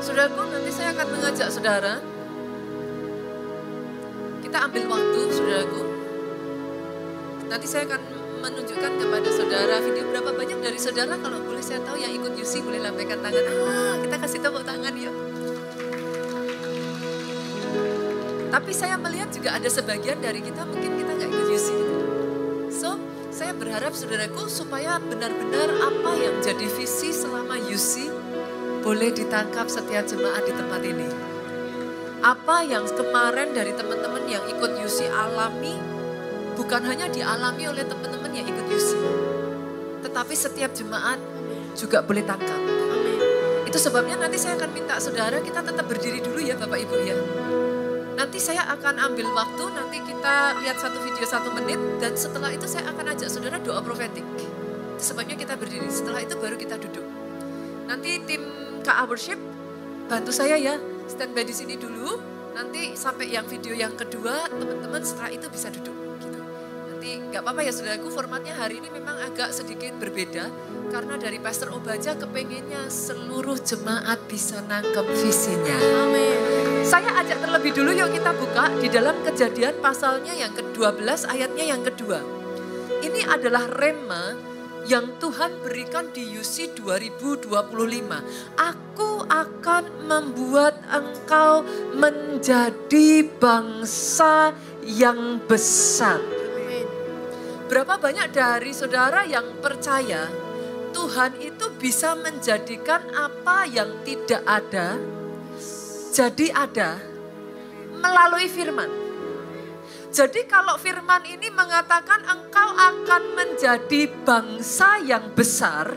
Saudaraku, nanti saya akan mengajak saudara. Kita ambil waktu, saudaraku. Nanti saya akan menunjukkan kepada saudara video berapa banyak dari saudara, kalau boleh saya tahu yang ikut UC boleh lambaikan tangan. Kita kasih tepuk tangan yuk. Tapi saya melihat juga ada sebagian dari kita mungkin kita nggak ikut UC. So, saya berharap saudaraku supaya benar-benar apa yang jadi visi selama UC boleh ditangkap setiap jemaat di tempat ini. Apa yang kemarin dari teman-teman yang ikut UC alami, bukan hanya dialami oleh teman-teman yang ikut UC, tetapi setiap jemaat juga boleh tangkap. Itu sebabnya nanti saya akan minta saudara kita tetap berdiri dulu ya Bapak Ibu ya. Nanti saya akan ambil waktu, nanti kita lihat satu video 1 menit, dan setelah itu saya akan ajak saudara doa profetik. Itu sebabnya kita berdiri, setelah itu baru kita duduk. Nanti tim KA Worship bantu saya ya, standby di sini dulu, nanti sampai yang video yang kedua, teman-teman setelah itu bisa duduk. Gitu. Nanti nggak apa-apa ya saudaraku, formatnya hari ini memang agak sedikit berbeda, karena dari Pastor Obaja kepengennya seluruh jemaat bisa nangkep visinya. Amin. Saya ajak terlebih dulu yuk kita buka di dalam Kejadian pasalnya yang ke-12 ayatnya yang kedua. Ini adalah rema yang Tuhan berikan di UC 2025. Aku akan membuat engkau menjadi bangsa yang besar. Berapa banyak dari saudara yang percaya Tuhan itu bisa menjadikan apa yang tidak ada jadi ada melalui firman. Jadi kalau firman ini mengatakan engkau akan menjadi bangsa yang besar,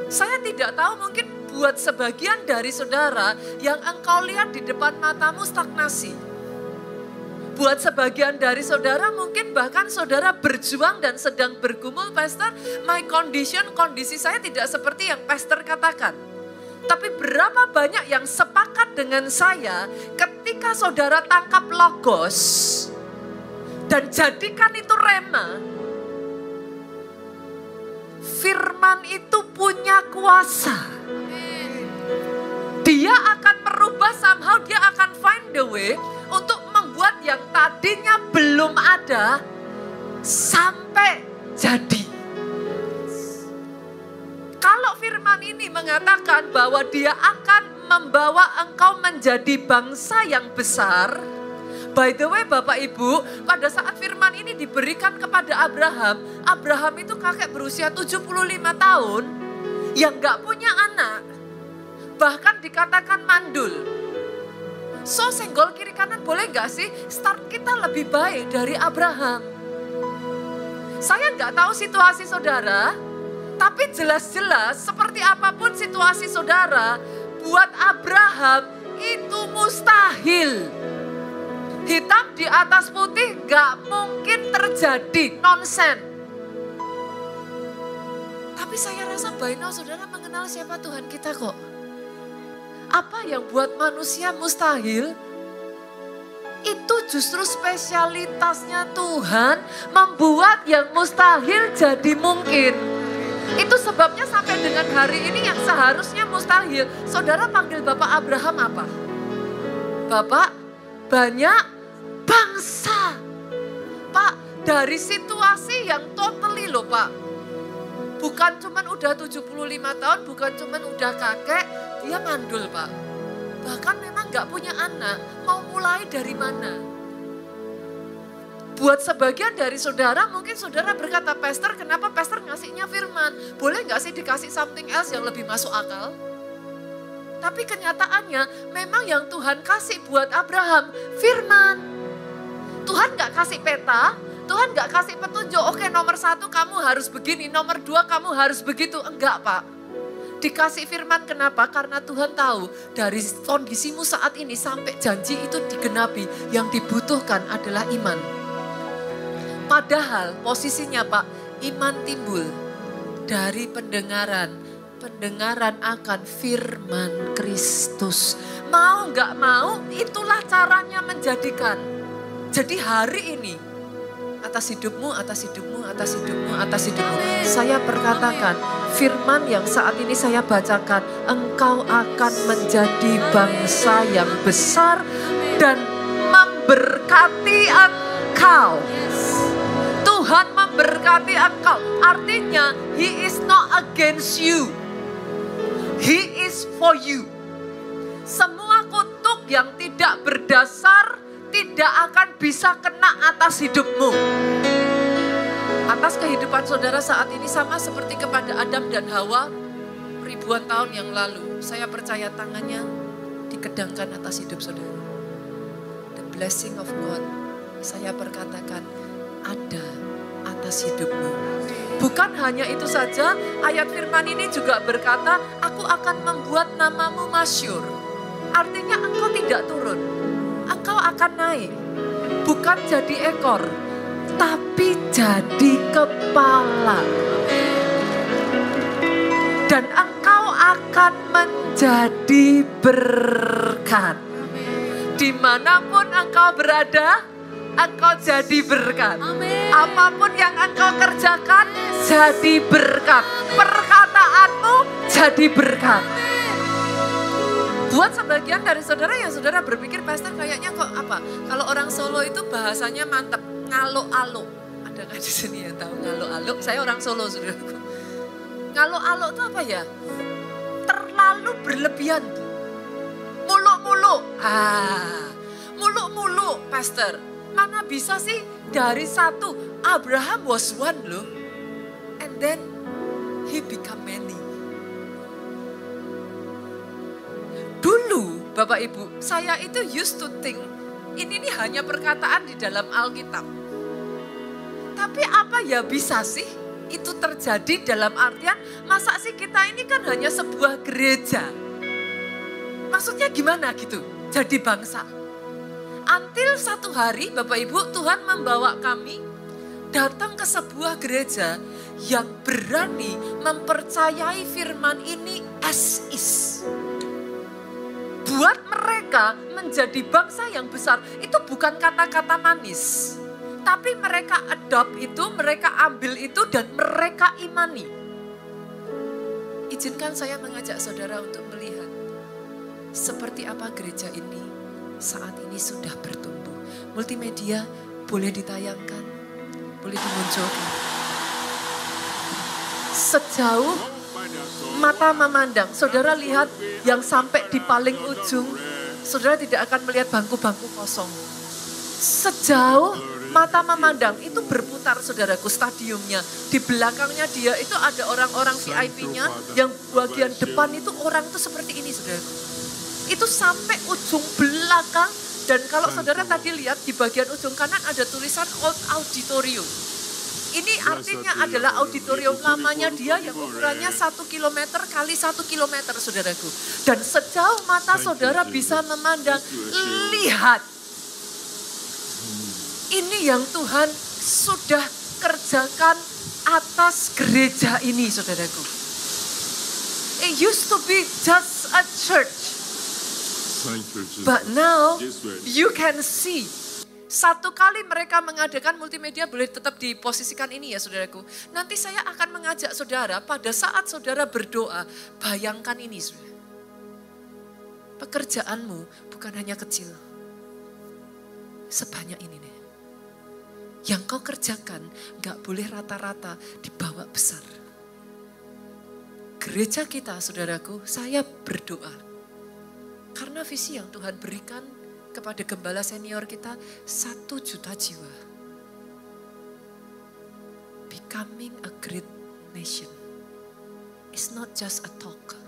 saya tidak tahu mungkin buat sebagian dari saudara yang engkau lihat di depan matamu stagnasi. Buat sebagian dari saudara mungkin bahkan saudara berjuang dan sedang bergumul, Pastor, my condition, kondisi saya tidak seperti yang Pastor katakan. Tapi berapa banyak yang sepakat dengan saya ketika saudara tangkap logos dan jadikan itu rema. Firman itu punya kuasa. Dia akan merubah somehow, dia akan find the way untuk membuat yang tadinya belum ada sampai jadi. Kalau firman ini mengatakan bahwa dia akan membawa engkau menjadi bangsa yang besar. By the way Bapak Ibu, pada saat firman ini diberikan kepada Abraham, Abraham itu kakek berusia 75 tahun yang gak punya anak. Bahkan dikatakan mandul. So senggol kiri kanan boleh gak sih start kita lebih baik dari Abraham? Saya gak tahu situasi saudara, tapi jelas-jelas seperti apapun situasi saudara, buat Abraham itu mustahil. Hitam di atas putih gak mungkin terjadi, nonsen. Tapi saya rasa by now saudara mengenal siapa Tuhan kita kok. Apa yang buat manusia mustahil, itu justru spesialitasnya Tuhan membuat yang mustahil jadi mungkin. Itu sebabnya sampai dengan hari ini yang seharusnya mustahil, saudara panggil Bapak Abraham apa? Bapak banyak bangsa. Pak, dari situasi yang totally loh Pak. Bukan cuman udah 75 tahun, bukan cuman udah kakek, dia mandul Pak. Bahkan memang gak punya anak, mau mulai dari mana? Buat sebagian dari saudara, mungkin saudara berkata, Pastor, kenapa Pastor ngasihnya firman? Boleh gak sih dikasih something else yang lebih masuk akal? Tapi kenyataannya, memang yang Tuhan kasih buat Abraham, firman. Tuhan gak kasih peta, Tuhan gak kasih petunjuk, oke nomor 1 kamu harus begini, nomor 2 kamu harus begitu. Enggak Pak. Dikasih firman kenapa? Karena Tuhan tahu dari kondisimu saat ini sampai janji itu digenapi, yang dibutuhkan adalah iman. Padahal posisinya Pak, iman timbul dari pendengaran akan firman Kristus. Mau gak mau itulah caranya menjadikan. Jadi hari ini atas hidupmu, atas hidupmu, atas hidupmu, atas hidupmu. Saya perkatakan, firman yang saat ini saya bacakan, engkau akan menjadi bangsa yang besar dan memberkati engkau. Tuhan memberkati engkau. Artinya, He is not against you. He is for you. Semua kutuk yang tidak berdasar tidak akan bisa kena atas hidupmu. Atas kehidupan saudara saat ini sama seperti kepada Adam dan Hawa ribuan tahun yang lalu. Saya percaya tangannya dikedangkan atas hidup saudara. The blessing of God, saya perkatakan ada atas hidupmu. Bukan hanya itu saja, ayat firman ini juga berkata, aku akan membuat namamu masyhur. Artinya engkau tidak turun. Engkau akan naik, bukan jadi ekor, tapi jadi kepala. Dan engkau akan menjadi berkat. Dimanapun engkau berada, engkau jadi berkat. Apapun yang engkau kerjakan, jadi berkat. Perkataanmu jadi berkat. Buat sebagian dari saudara yang saudara berpikir, pastor kayaknya kok apa? Kalau orang Solo itu bahasanya mantep, ngalo-alo. Ada nggak di sini yang tahu ngalo-alo? Saya orang Solo, saudaraku. Ngalo-alo itu apa ya? Terlalu berlebihan. Muluk-muluk. Muluk-muluk, pastor. Mana bisa sih dari satu? Abraham was one loh. And then he become many. Dulu Bapak Ibu, saya itu used to think ini nih hanya perkataan di dalam Alkitab. Tapi apa ya bisa sih itu terjadi dalam artian masa sih kita ini kan hanya sebuah gereja. Maksudnya gimana gitu? Jadi bangsa. Until satu hari Bapak Ibu Tuhan membawa kami datang ke sebuah gereja yang berani mempercayai firman ini as is. Buat mereka menjadi bangsa yang besar itu bukan kata-kata manis. Tapi mereka adopt itu, mereka ambil itu dan mereka imani. Izinkan saya mengajak saudara untuk melihat seperti apa gereja ini saat ini sudah bertumbuh. Multimedia boleh ditayangkan, boleh dimunculkan. Sejauh mata memandang, saudara lihat yang sampai di paling ujung, saudara tidak akan melihat bangku-bangku kosong. Sejauh mata memandang itu berputar saudaraku stadiumnya. Di belakangnya dia itu ada orang-orang VIP-nya yang bagian depan itu orang itu seperti ini saudaraku. Itu sampai ujung belakang dan kalau saudara tadi lihat di bagian ujung kanan ada tulisan Old Auditorium. Ini artinya adalah auditorium lamanya dia yang ukurannya 1 kilometer kali 1 kilometer saudaraku. Dan sejauh mata saudara bisa memandang, lihat. Ini yang Tuhan sudah kerjakan atas gereja ini saudaraku. It used to be just a church. But now you can see. Satu kali mereka mengadakan multimedia boleh tetap diposisikan ini ya saudaraku. Nanti saya akan mengajak saudara pada saat saudara berdoa, bayangkan ini saudara. Pekerjaanmu bukan hanya kecil. Sebanyak ini nih. Yang kau kerjakan gak boleh rata-rata dibawa besar. Gereja kita saudaraku, saya berdoa. Karena visi yang Tuhan berikan kepada gembala senior kita 1 juta jiwa. Becoming a great nation. It's not just a talk.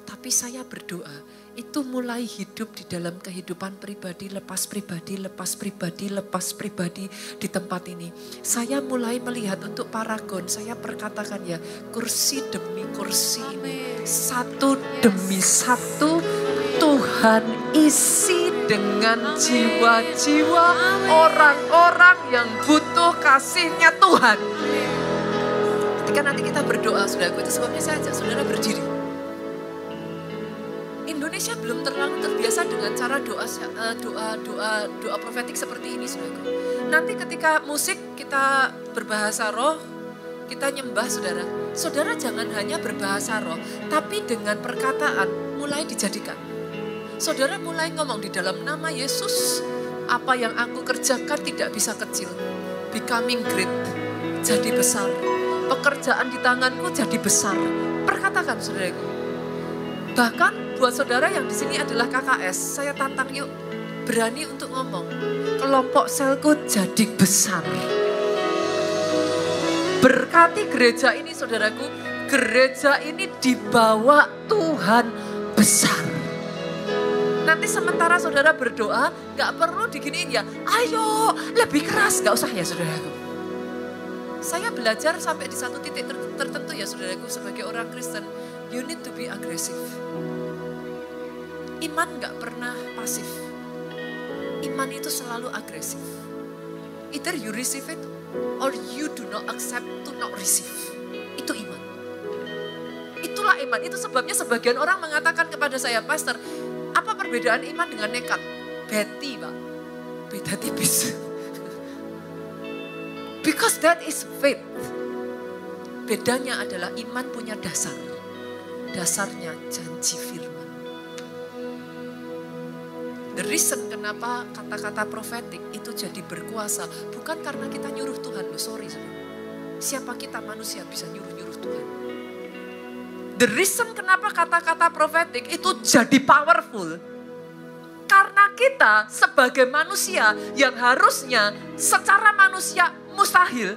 Tapi saya berdoa, itu mulai hidup di dalam kehidupan pribadi, lepas pribadi, lepas pribadi, lepas pribadi di tempat ini. Saya mulai melihat untuk Paragon, saya perkatakan ya, kursi demi kursi ini, satu demi satu, Tuhan isi dengan jiwa-jiwa orang-orang yang butuh kasih-Nya Tuhan. Ketika nanti kita berdoa, saudaraku, itu sebabnya saya ajak saudara berdiri. Indonesia belum terlalu terbiasa dengan cara doa profetik seperti ini, saudaraku. Nanti ketika musik kita berbahasa roh, kita nyembah, saudara. Saudara jangan hanya berbahasa roh, tapi dengan perkataan mulai dijadikan. Saudara mulai ngomong di dalam nama Yesus, apa yang aku kerjakan tidak bisa kecil. Becoming great, jadi besar. Pekerjaan di tanganku jadi besar. Perkatakan, saudaraku. Bahkan buat saudara yang di sini adalah KKS, saya tantang yuk berani untuk ngomong. Kelompok selku jadi besar. Berkati gereja ini, saudaraku. Gereja ini dibawa Tuhan besar. Nanti sementara saudara berdoa, gak perlu diginiin ya. Ayo lebih keras, gak usah ya saudaraku. Saya belajar sampai di satu titik tertentu ya saudaraku sebagai orang Kristen. You need to be aggressive. Iman gak pernah pasif. Iman itu selalu agresif. Either you receive it or you do not accept to not receive. Itu iman. Itulah iman. Itu sebabnya sebagian orang mengatakan kepada saya, Pastor, apa perbedaan iman dengan nekat? Beti, Pak. Beda tipis. Because that is faith. Bedanya adalah iman punya dasar. Dasarnya janji firman. The reason kenapa kata-kata profetik itu jadi berkuasa bukan karena kita nyuruh Tuhan. Loh, sorry. Siapa kita manusia bisa nyuruh-nyuruh Tuhan. The reason kenapa kata-kata profetik itu jadi powerful. Karena kita sebagai manusia yang harusnya secara manusia mustahil.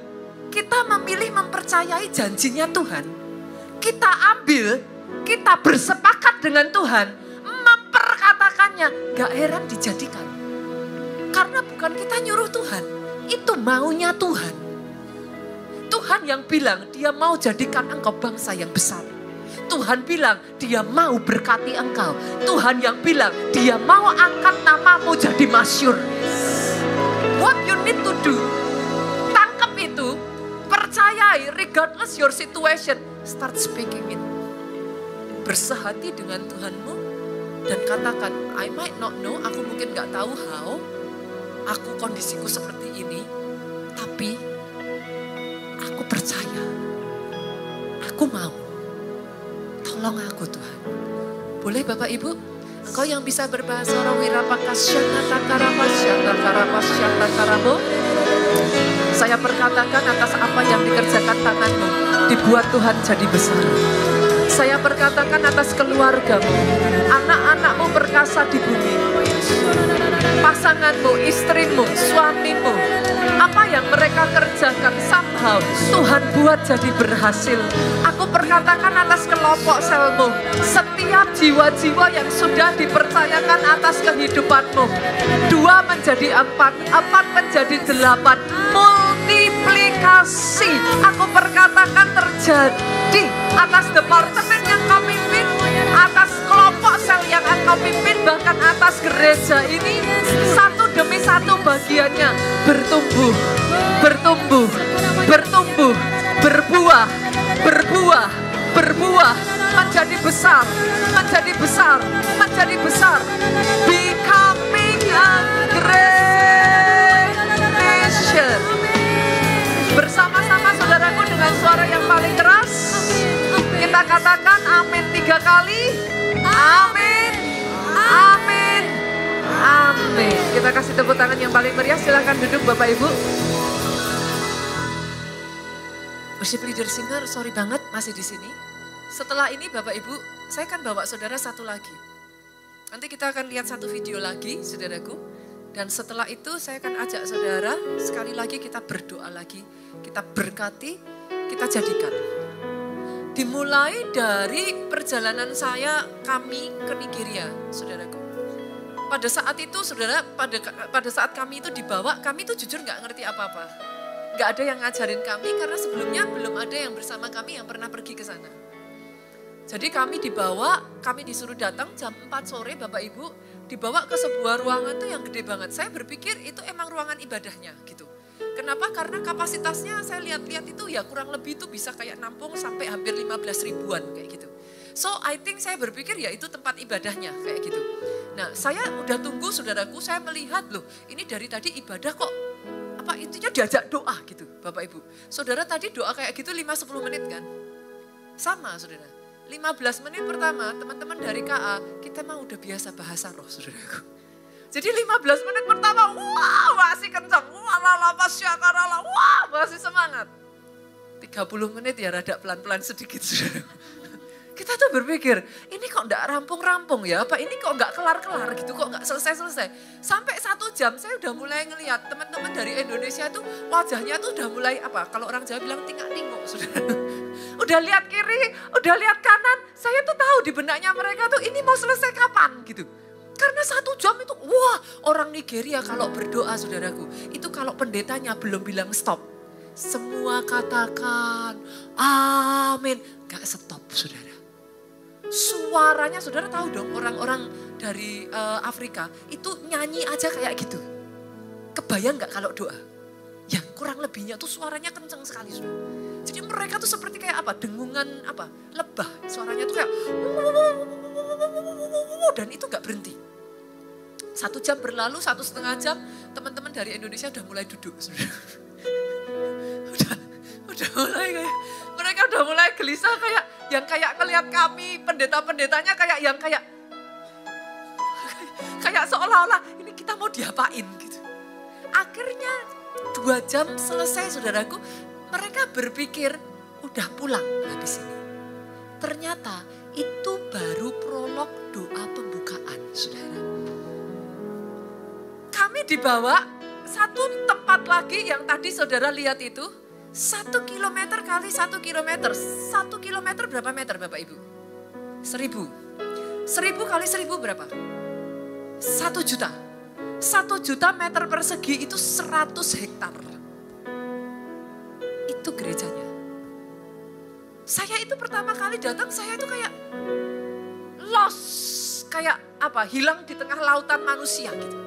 Kita memilih mempercayai janjinya Tuhan. Kita ambil, kita bersepakat dengan Tuhan. Memperkatakannya, gak heran dijadikan. Karena bukan kita nyuruh Tuhan, itu maunya Tuhan. Tuhan yang bilang dia mau jadikan engkau bangsa yang besar. Tuhan bilang dia mau berkati engkau. Tuhan yang bilang dia mau angkat namamu jadi masyhur. What you need to do, tangkap itu, percayai regardless your situation, start speaking it. Bersehati dengan Tuhanmu dan katakan, I might not know, aku mungkin gak tahu how, aku kondisiku seperti ini, tapi aku percaya, aku mau. Tolong aku Tuhan. Boleh Bapak Ibu? Engkau yang bisa berbahasa roh, saya perkatakan atas apa yang dikerjakan tanganmu, dibuat Tuhan jadi besar. Saya perkatakan atas keluargamu, anak-anakmu perkasa di bumi, pasanganmu, istrimu, suamimu, apa yang mereka kerjakan somehow Tuhan buat jadi berhasil. Aku perkatakan atas kelompok selmu, setiap jiwa-jiwa yang sudah dipercayakan atas kehidupanmu, 2 menjadi 4, 4 menjadi 8, multiplikasi. Aku perkatakan terjadi atas departemen yang kau pimpin, atas kelompok sel yang engkau pimpin, bahkan atas gereja ini, satu demi satu bagiannya bertumbuh, bertumbuh, bertumbuh, berbuah, berbuah, berbuah, menjadi besar, menjadi besar, menjadi besar, becoming a great nation. Bersama-sama saudaraku dengan suara yang paling keras, kita katakan amin 3 kali. Amin, amin, amin. Kita kasih tepuk tangan yang paling meriah. Silakan duduk Bapak Ibu. Worship leader singer, sorry banget masih di sini. Setelah ini Bapak Ibu, saya akan bawa saudara satu lagi. Nanti kita akan lihat satu video lagi, saudaraku. Dan setelah itu saya akan ajak saudara, sekali lagi kita berdoa lagi. Kita berkati, kita jadikan. Dimulai dari perjalanan kami ke Nigeria, saudaraku. Pada saat itu, saudara, pada saat kami itu dibawa, kami itu jujur gak ngerti apa-apa. Gak ada yang ngajarin kami, karena sebelumnya belum ada yang bersama kami yang pernah pergi ke sana. Jadi kami dibawa, kami disuruh datang jam 4 sore Bapak Ibu, dibawa ke sebuah ruangan tuh yang gede banget. Saya berpikir itu emang ruangan ibadahnya gitu. Kenapa? Karena kapasitasnya saya lihat-lihat itu ya kurang lebih itu bisa kayak nampung sampai hampir 15 ribuan kayak gitu. So I think saya berpikir ya itu tempat ibadahnya kayak gitu. Nah saya udah tunggu saudaraku, saya melihat loh ini dari tadi ibadah kok apa intinya diajak doa gitu Bapak Ibu. Saudara tadi doa kayak gitu 5-10 menit kan? Sama saudara. 15 menit pertama teman-teman dari KA kita mah udah biasa bahasa roh saudaraku. Jadi 15 menit pertama wah masih kencang. Wah masih semangat. 30 menit ya rada pelan-pelan sedikit saudaraku. Kita tuh berpikir, ini kok enggak rampung-rampung ya, apa ini kok enggak kelar-kelar gitu, kok enggak selesai-selesai. Sampai 1 jam saya udah mulai ngelihat teman-teman dari Indonesia tuh wajahnya tuh udah mulai apa, kalau orang Jawa bilang tingak-tinguk saudara. Udah lihat kiri, udah lihat kanan, saya tuh tahu di benaknya mereka tuh ini mau selesai kapan gitu. Karena 1 jam itu, wah orang Nigeria kalau berdoa saudaraku, itu kalau pendetanya belum bilang stop. Semua katakan amin, gak stop saudara. Suaranya saudara tahu dong orang-orang dari Afrika itu nyanyi aja kayak gitu. Kebayang gak kalau doa? Yang kurang lebihnya tuh suaranya kencang sekali saudara. Jadi mereka tuh seperti kayak apa? Dengungan apa? Lebah. Suaranya tuh kayak dan itu gak berhenti. 1 jam berlalu, 1,5 jam teman-teman dari Indonesia udah mulai duduk saudara. udah mulai kayak mereka udah mulai gelisah kayak yang kayak ngelihat kami pendeta-pendetanya kayak yang kayak seolah-olah ini kita mau diapain gitu. Akhirnya 2 jam selesai saudaraku, mereka berpikir udah pulang habis ini. Ternyata itu baru prolog doa pembukaan saudara. Kami dibawa satu tempat lagi yang tadi saudara lihat itu. 1 kilometer kali 1 kilometer. 1 kilometer berapa meter Bapak Ibu? 1000. 1000 kali 1000 berapa? 1 juta. 1 juta meter persegi itu 100 hektar. Itu gerejanya. Saya itu pertama kali datang, saya itu kayak lost. Kayak apa, hilang di tengah lautan manusia gitu.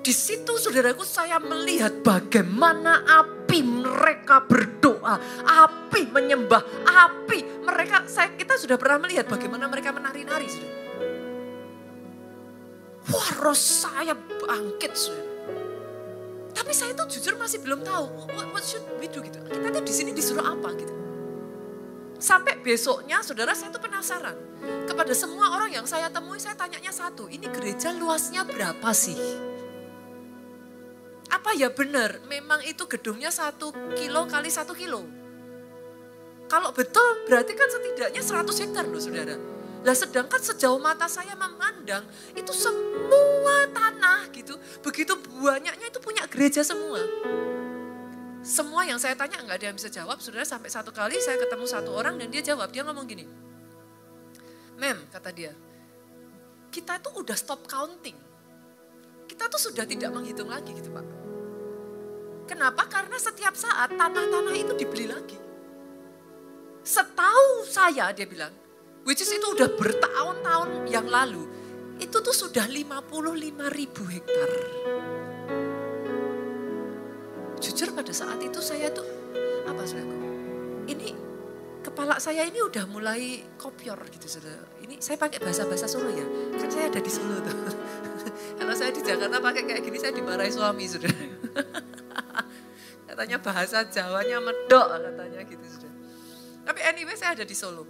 Di situ saudaraku saya melihat bagaimana api mereka berdoa, api menyembah, api mereka, kita sudah pernah melihat bagaimana mereka menari-nari. Wah roh saya bangkit saudara. Tapi saya tuh jujur masih belum tahu, what should we do gitu. Kita tuh di sini disuruh apa gitu. Sampai besoknya saudara saya tuh penasaran. Kepada semua orang yang saya temui saya tanyanya satu, ini gereja luasnya berapa sih? Apa ya benar, memang itu gedungnya 1 kilo kali 1 kilo. Kalau betul berarti kan setidaknya 100 hektar loh saudara. Lah sedangkan sejauh mata saya memandang itu semua tanah gitu. Begitu banyaknya itu punya gereja semua. Semua yang saya tanya enggak ada yang bisa jawab saudara. Sampai 1 kali saya ketemu 1 orang dan dia jawab, dia ngomong gini. Mem kata dia, kita tuh udah stop counting. Kita tuh sudah tidak menghitung lagi gitu Pak. Kenapa? Karena setiap saat tanah-tanah itu dibeli lagi. Setahu saya dia bilang, which is itu udah bertahun-tahun yang lalu, itu tuh sudah 55.000 hektar. Jujur pada saat itu saya tuh, apa saudaraku, ini kepala saya ini udah mulai kopior gitu saudara. Ini saya pakai bahasa-bahasa Solo ya, kan saya ada di Solo tuh. Kalau saya di Jakarta pakai kayak gini saya dimarahi suami saudara. Katanya bahasa Jawanya medok katanya gitu sudah. Tapi anyway saya ada di Solo.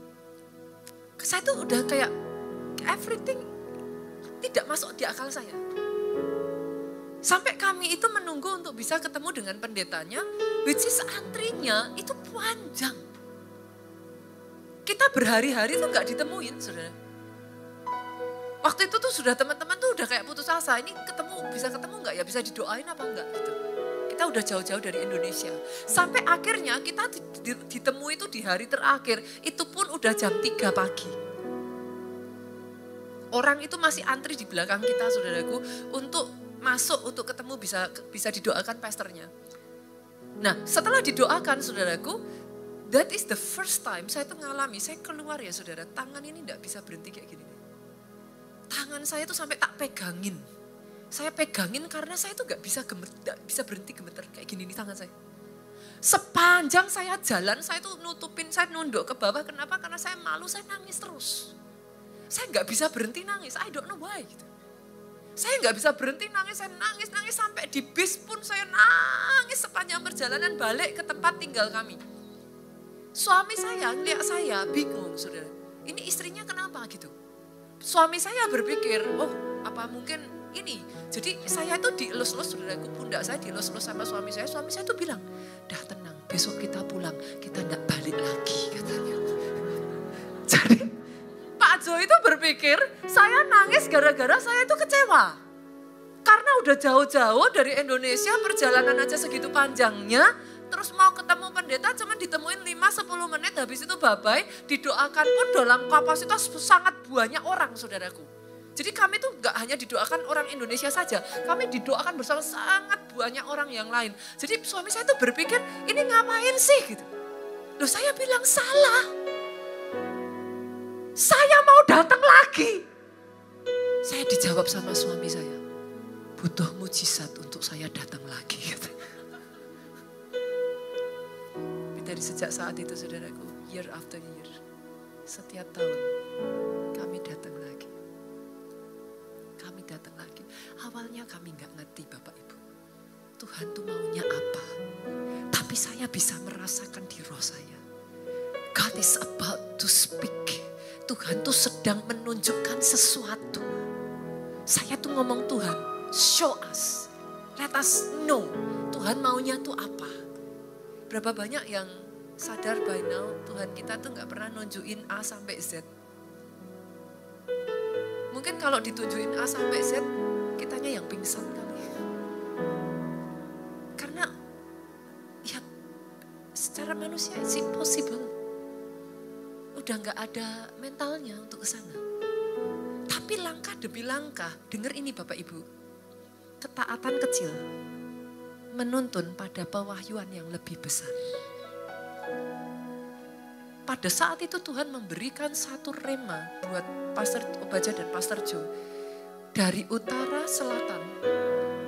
Saya tuh udah kayak everything tidak masuk di akal saya. Sampai kami itu menunggu untuk bisa ketemu dengan pendetanya, which is antrinya itu panjang. Kita berhari-hari tuh gak ditemuin saudara. Waktu itu tuh sudah teman-teman tuh udah kayak putus asa, ini bisa ketemu gak ya, bisa didoain apa enggak gitu. Kita udah jauh-jauh dari Indonesia. Sampai akhirnya kita ditemui itu di hari terakhir, itu pun udah jam 3 pagi. Orang itu masih antri di belakang kita saudaraku untuk masuk untuk ketemu bisa didoakan pastornya. Nah setelah didoakan saudaraku, that is the first time saya tuh ngalami, saya keluar ya saudara, tangan ini gak bisa berhenti kayak gini. Tangan saya tuh sampai tak pegangin. Saya pegangin karena saya tuh gak bisa berhenti gemeter kayak gini nih tangan saya. Sepanjang saya jalan, saya tuh nutupin, saya nunduk ke bawah. Kenapa? Karena saya malu, saya nangis terus. Saya nggak bisa berhenti nangis, I don't know why gitu. Saya nggak bisa berhenti nangis, saya nangis sampai di bis pun saya nangis sepanjang perjalanan balik ke tempat tinggal kami. Suami saya lihat saya bingung, saudara. Ini istrinya kenapa gitu? Suami saya berpikir, oh apa mungkin ini. Jadi saya itu dielus-elus, saudaraku, pundak saya dielus-elus sama suami saya. Suami saya tuh bilang, dah tenang, besok kita pulang, kita nggak balik lagi katanya. Jadi Pak Jo itu berpikir, saya nangis gara-gara saya itu kecewa. Karena udah jauh-jauh dari Indonesia, perjalanan aja segitu panjangnya, terus mau ketemu pendeta cuma ditemuin 5-10 menit, habis itu bye-bye, didoakan pun dalam kapasitas sangat banyak orang, saudaraku. Jadi kami tuh gak hanya didoakan orang Indonesia saja, kami didoakan bersama sangat banyak orang yang lain. Jadi suami saya tuh berpikir, ini ngapain sih gitu. Loh saya bilang salah. Saya mau datang lagi. Saya dijawab sama suami saya, butuh mujizat untuk saya datang lagi. Dari sejak saat itu, saudaraku, year after year, setiap tahun kami datang lagi. Kami datang lagi. Awalnya kami gak ngerti Bapak Ibu, Tuhan tuh maunya apa. Tapi saya bisa merasakan di roh saya, God is about to speak. Tuhan tuh sedang menunjukkan sesuatu. Saya tuh ngomong, Tuhan, show us, let us know, Tuhan maunya tuh apa. Berapa banyak yang sadar by now Tuhan kita tuh gak pernah nunjukin A sampai Z. Mungkin kalau ditunjukin A sampai Z, kitanya yang pingsan kali. Karena ya secara manusia it's impossible. Udah gak ada mentalnya untuk ke sana. Tapi langkah demi langkah, dengar ini Bapak Ibu, ketaatan kecil menuntun pada pewahyuan yang lebih besar. Pada saat itu Tuhan memberikan satu rema buat Pastor Obaja dan Pastor Jo. Dari utara, selatan,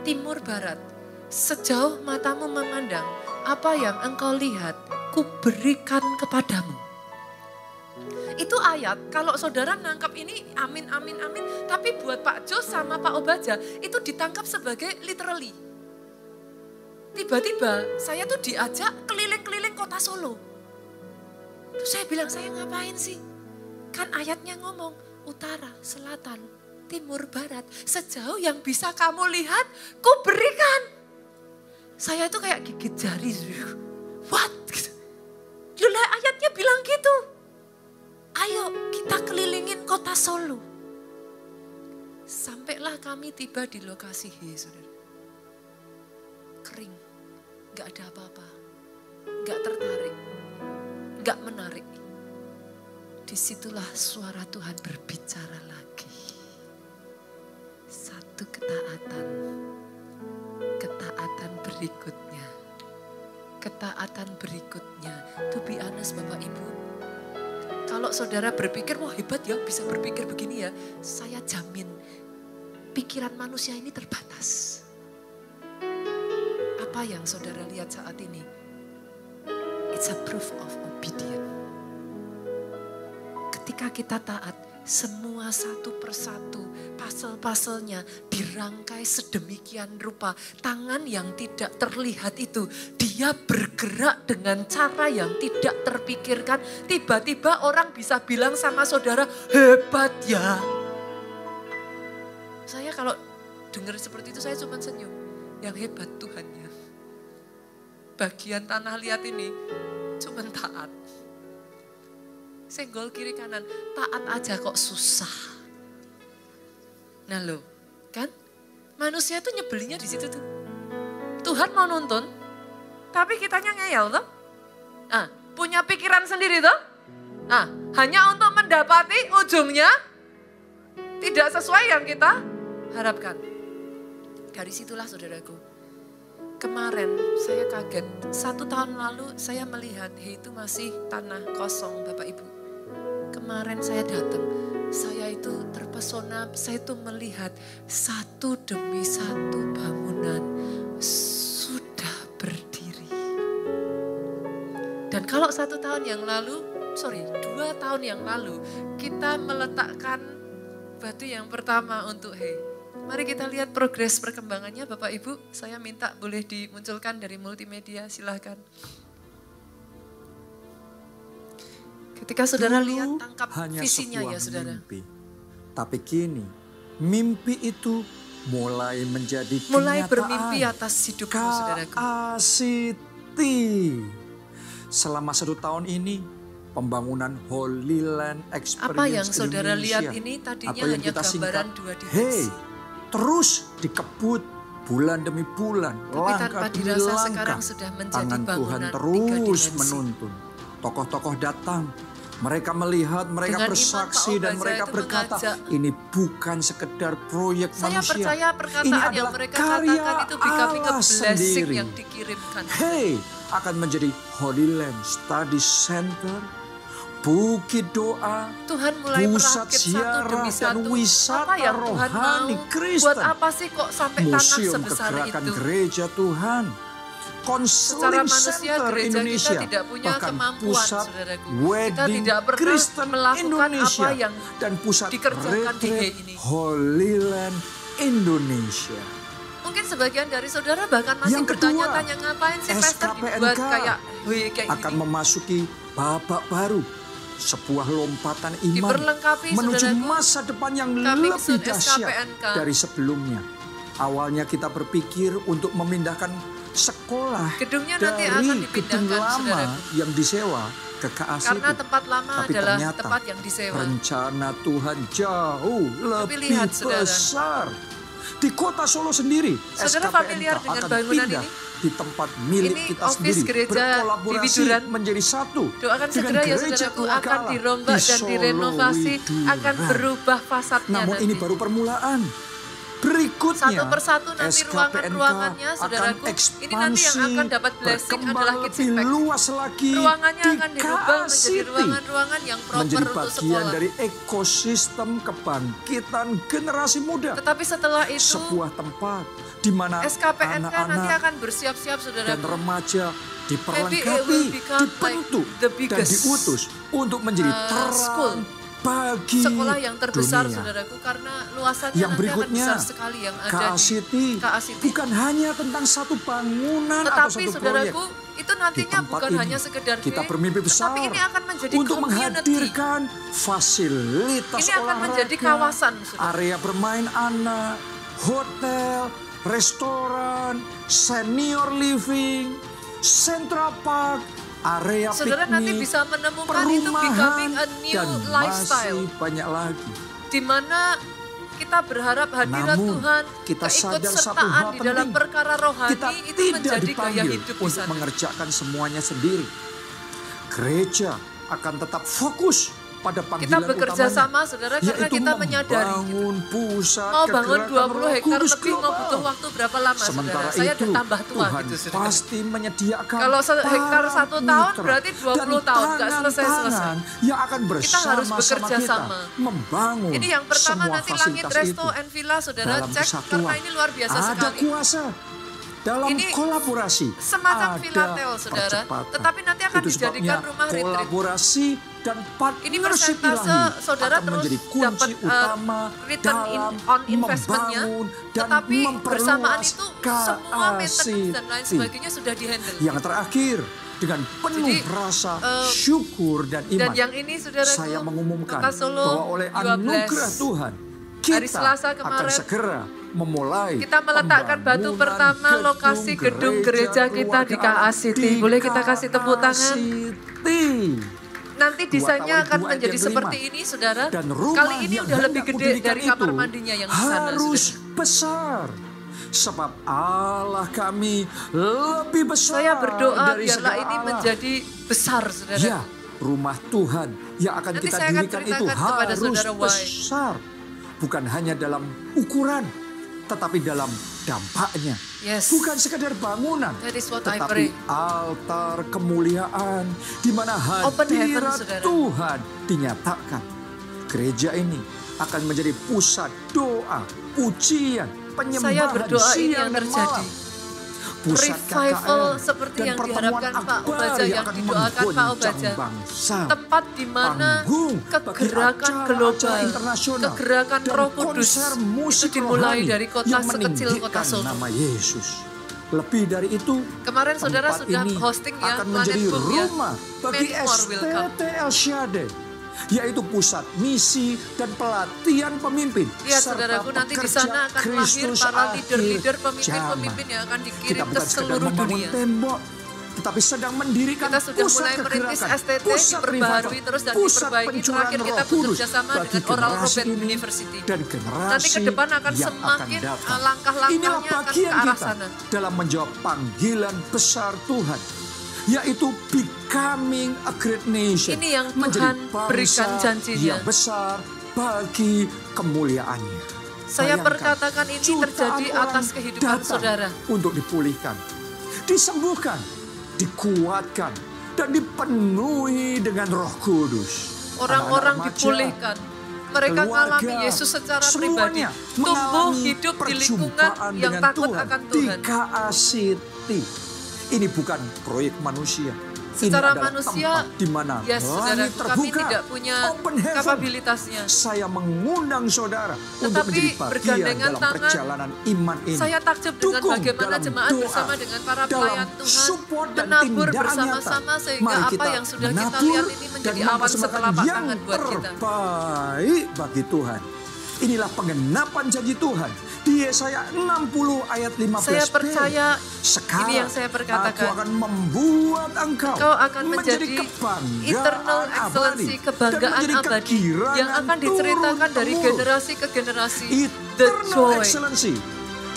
timur, barat, sejauh matamu memandang, apa yang engkau lihat, kuberikan kepadamu. Itu ayat, kalau saudara nangkap ini amin, amin, amin. Tapi buat Pak Jo sama Pak Obaja, itu ditangkap sebagai literally. Tiba-tiba saya tuh diajak keliling-keliling kota Solo. Terus saya bilang, saya ngapain sih? Kan ayatnya ngomong utara, selatan, timur, barat. Sejauh yang bisa kamu lihat, ku berikan. Saya itu kayak gigit jari. What? Loh, ayatnya bilang gitu. Ayo kita kelilingin kota Solo. Sampailah kami tiba di lokasi He, saudara. Kering, gak ada apa-apa, gak tertarik, gak menarik. Disitulah suara Tuhan berbicara lagi. Satu ketaatan berikutnya. Ketaatan berikutnya. To be honest Bapak Ibu, kalau saudara berpikir, wah hebat ya bisa berpikir begini ya. Saya jamin pikiran manusia ini terbatas. Apa yang saudara lihat saat ini? It's a proof of obedience. Ketika kita taat, semua satu persatu pasal-pasalnya dirangkai sedemikian rupa. Tangan yang tidak terlihat itu, dia bergerak dengan cara yang tidak terpikirkan. Tiba-tiba orang bisa bilang sama saudara, hebat ya. Saya kalau dengar seperti itu saya cuma senyum. Yang hebat Tuhannya. Bagian tanah liat ini cuma taat. Senggol kiri kanan, taat aja kok susah. Nah lo, kan manusia tuh nyebelinya di situ tuh. Tuhan mau nuntun, tapi kitanya ngeyel tuh. Punya pikiran sendiri tuh. Hanya untuk mendapati ujungnya tidak sesuai yang kita harapkan. Dari situlah saudaraku, kemarin saya kaget. 1 tahun lalu saya melihat itu masih tanah kosong Bapak Ibu. Kemarin saya datang, saya itu terpesona, saya itu melihat satu demi satu bangunan sudah berdiri. Dan kalau 2 tahun yang lalu, kita meletakkan batu yang pertama untuk mari kita lihat progres perkembangannya Bapak Ibu. Saya minta boleh dimunculkan dari multimedia, silahkan. Ketika saudara lihat, tangkap visinya ya saudara. Mimpi. Tapi kini mimpi itu mulai menjadi kenyataan. Mulai bermimpi atas hidupmu saudaraku. Kak-Siti. Selama 1 tahun ini pembangunan Holy Land Experience Apa yang saudara Indonesia, lihat ini tadinya yang hanya kita gambaran singkat, 2 dimensi. Terus dikebut bulan demi bulan, Tapi tanpa langkah demi dirasa langkah. sekarang sudah menjadi Tangan Tuhan bangunan 3 terus dimensi. menuntun. Tokoh-tokoh datang, mereka melihat, mereka Dengan bersaksi iman, Pak dan Obaja mereka itu berkata, mengajak. ini bukan sekedar proyek Saya manusia. percaya Ini perkataan yang adalah mereka karya katakan itu becoming a Allah blessing sendiri. yang dikirimkan. Akan menjadi Holy Land Study Center, bukit doa, Tuhan mulai pusat merakit satu ziarah demi dan satu. wisata Apa yang Tuhan mau? rohani Kristen. Buat apa sih kok sampai tanah Museum sebesar Kegerakan itu? Gereja Tuhan, Secara Konseling manusia Center gereja Indonesia, kita tidak punya bahkan kemampuan pusat saudaraku. Kita wedding tidak pernah Kristen melakukan Indonesia apa yang dan pusat dikerjakan di retreat ini. Holy Land Indonesia. Mungkin sebagian dari saudara bahkan masih Yang kedua, bertanya-tanya ngapain sih pastor SKPNK dibuat kayak akan gini. memasuki babak baru, sebuah lompatan iman Diperlengkapi, menuju saudaraku, masa depan yang coming lebih soon dahsyat SKPNK. dari sebelumnya. Awalnya kita berpikir untuk memindahkan sekolah Gedungnya nanti dari akan gedung dipindahkan, lama saudaraku. yang disewa ke KAS Karena itu. tempat lama Tapi adalah ternyata tempat yang disewa. rencana Tuhan jauh lebih lihat, saudara. besar. Di kota Solo sendiri, Saudara SKPNK familiar dengan akan bangunan pindah ini? di tempat milik Ini kita office sendiri, gereja di berkolaborasi Widuran. menjadi satu Doakan dengan segera ya gereja saudaraku, keluarga akan Allah dirombak di dan Solo direnovasi, akan Widuran. berubah fasadnya Namun nanti. ini baru permulaan. Berikutnya, Satu persatu nanti SKPNK ruangan-ruangannya, akan saudaraku, ini nanti yang ekspansi, akan dapat blessing berkembang adalah lebih Kids Impact. luas lagi Ruangannya di akan dirubah menjadi KAS ruangan-ruangan yang proper menjadi untuk bagian sekolah. dari ekosistem kebangkitan generasi muda. Tetapi setelah itu, Sebuah tempat di mana SKPNK nanti anak-anak akan bersiap-siap dan saudaraku. remaja Maybe it diperlengkapi, will become dibentuk, like the dan biggest, diutus untuk menjadi school. terang bagi Sekolah yang terbesar dunia. saudaraku, karena luasannya Yang nanti berikutnya, akan besar sekali yang ada KA di City KA City. bukan hanya tentang satu bangunan atau Tetapi satu proyek. saudaraku, itu Di nantinya tempat bukan ini, hanya sekedar kita bermimpi besar tetapi ini akan menjadi untuk community. menghadirkan fasilitas Ini akan menjadi olahraga, kawasan, saudara. area bermain anak, hotel, restoran, senior living, Central Park, area Saudara nanti piknik, bisa menemukan itu becoming perumahan, a new dan lifestyle. masih banyak lagi. Di mana kita berharap hadirat Namun, Tuhan, kita sadar satu keikutsertaan hal di dalam penting. perkara rohani Kita itu tidak menjadi gaya dipanggil hidup di untuk sana. mengerjakan semuanya sendiri. Gereja akan tetap fokus pada Kita panggilan bekerja utamanya, sama saudara karena yaitu kita menyadari membangun pusat mau bangun kegerakan 20 Roh hektar Kudus lebih mau global. butuh waktu berapa lama Sementara saudara? Saya itu, tambah tua Tuhan gitu saudara. pasti menyediakan Kalau hektar para 1 tahun mitra berarti 20 dan tahun, nggak selesai-selesai. tangan-tangan yang akan Kita bersama harus bekerja kita sama. membangun Ini yang pertama semua nanti Langit fasilitas Resto itu. and Villa saudara Dalam cek kesatuan, karena ini luar biasa ada sekali. kuasa dalam Ini kolaborasi, semacam ada Filatel saudara, percepatan. tetapi nanti akan Itu dijadikan sebabnya rumah retreat. kolaborasi dan Ini partnership persentase ilahi saudara akan terus menjadi kunci dapat utama return dalam on investment-nya, membangun dan tetapi bersamaan memperluas itu semua maintenance dan lain KACT. sebagainya sudah dihandle. Yang terakhir, dengan penuh Jadi, rasa syukur dan iman, Dan yang ini saudaraku, saya mengumumkan Kota Solo, bahwa oleh you are anugerah blessed. Tuhan, Hari kita Selasa akan kemarin, segera memulai kita meletakkan batu pembangunan pertama lokasi gedung gereja kita di KA City. Boleh kita kasih tepuk tangan? Nanti desainnya akan menjadi seperti ini, saudara. Dan rumah Kali ini yang udah lebih hendak gede kudirikan dari kamar itu mandinya yang di sana, harus saudara. besar. Sebab Allah kami lebih besar Saya berdoa dari biarlah segala ini Allah. menjadi besar, saudara. Ya, rumah Tuhan yang akan Nanti kita saya akan dirikan itu ceritakan kepada harus saudara why. besar. Bukan hanya dalam ukuran, tetapi dalam dampaknya. Yes. Bukan sekadar bangunan, That is what I tetapi pray. altar kemuliaan di mana Open heaven, hadirat saudara. Tuhan dinyatakan. Gereja ini akan menjadi pusat doa, pujian, Saya penyembahan berdoa ini siang yang dan terjadi. malam. revival seperti yang diharapkan Pak Obaja, yang didoakan Pak Obaja. Tempat di mana kegerakan global, kegerakan Roh Kudus itu dimulai dari kota sekecil kota Solo. Nama Yesus. Lebih dari itu, kemarin saudara sudah hosting ya, akan menjadi Planet Boom, rumah bagi Many more will come. STT El Shaddai, yaitu pusat misi dan pelatihan pemimpin. Ya saudaraku, nanti di sana akan lahir para leader-leader, pemimpin-pemimpin yang akan dikirim ke seluruh dunia. Tembok, tetapi sedang mendirikan kita sudah mulai merintis STT, diperbaharui terus dan diperbaiki. Terakhir kita bekerja sama dengan Oral Roberts University. Dan nanti ke depan akan semakin langkah-langkahnya akan ke arah sana. Dalam menjawab panggilan besar Tuhan, yaitu becoming a great nation. Ini yang Tuhan berikan janjinya. Yang besar bagi kemuliaannya. Saya perkatakan ini terjadi atas kehidupan saudara. Untuk dipulihkan, disembuhkan, dikuatkan, dan dipenuhi dengan Roh Kudus. Orang-orang dipulihkan. Mereka mengalami Yesus secara pribadi. Tumbuh hidup di lingkungan yang takut akan Tuhan. Dikasih. Ini bukan proyek manusia. Secara manusia, ya saudara, kami tidak punya kapabilitasnya. Saya mengundang saudara untuk menjadi bagian dalam perjalanan iman ini. Saya takjub dengan bagaimana jemaat bersama dengan para pelayan Tuhan menabur bersama-sama sehingga apa yang sudah kita lihat ini menjadi awan setelapak tangan buat kita. Terbaik bagi Tuhan. Inilah penggenapan janji Tuhan di Yesaya 60 ayat 15. Saya percaya sekarang ini yang saya perkatakan. Aku akan membuat engkau akan menjadi eternal excellency, kebanggaan abadi yang akan diceritakan dari generasi ke generasi. The joy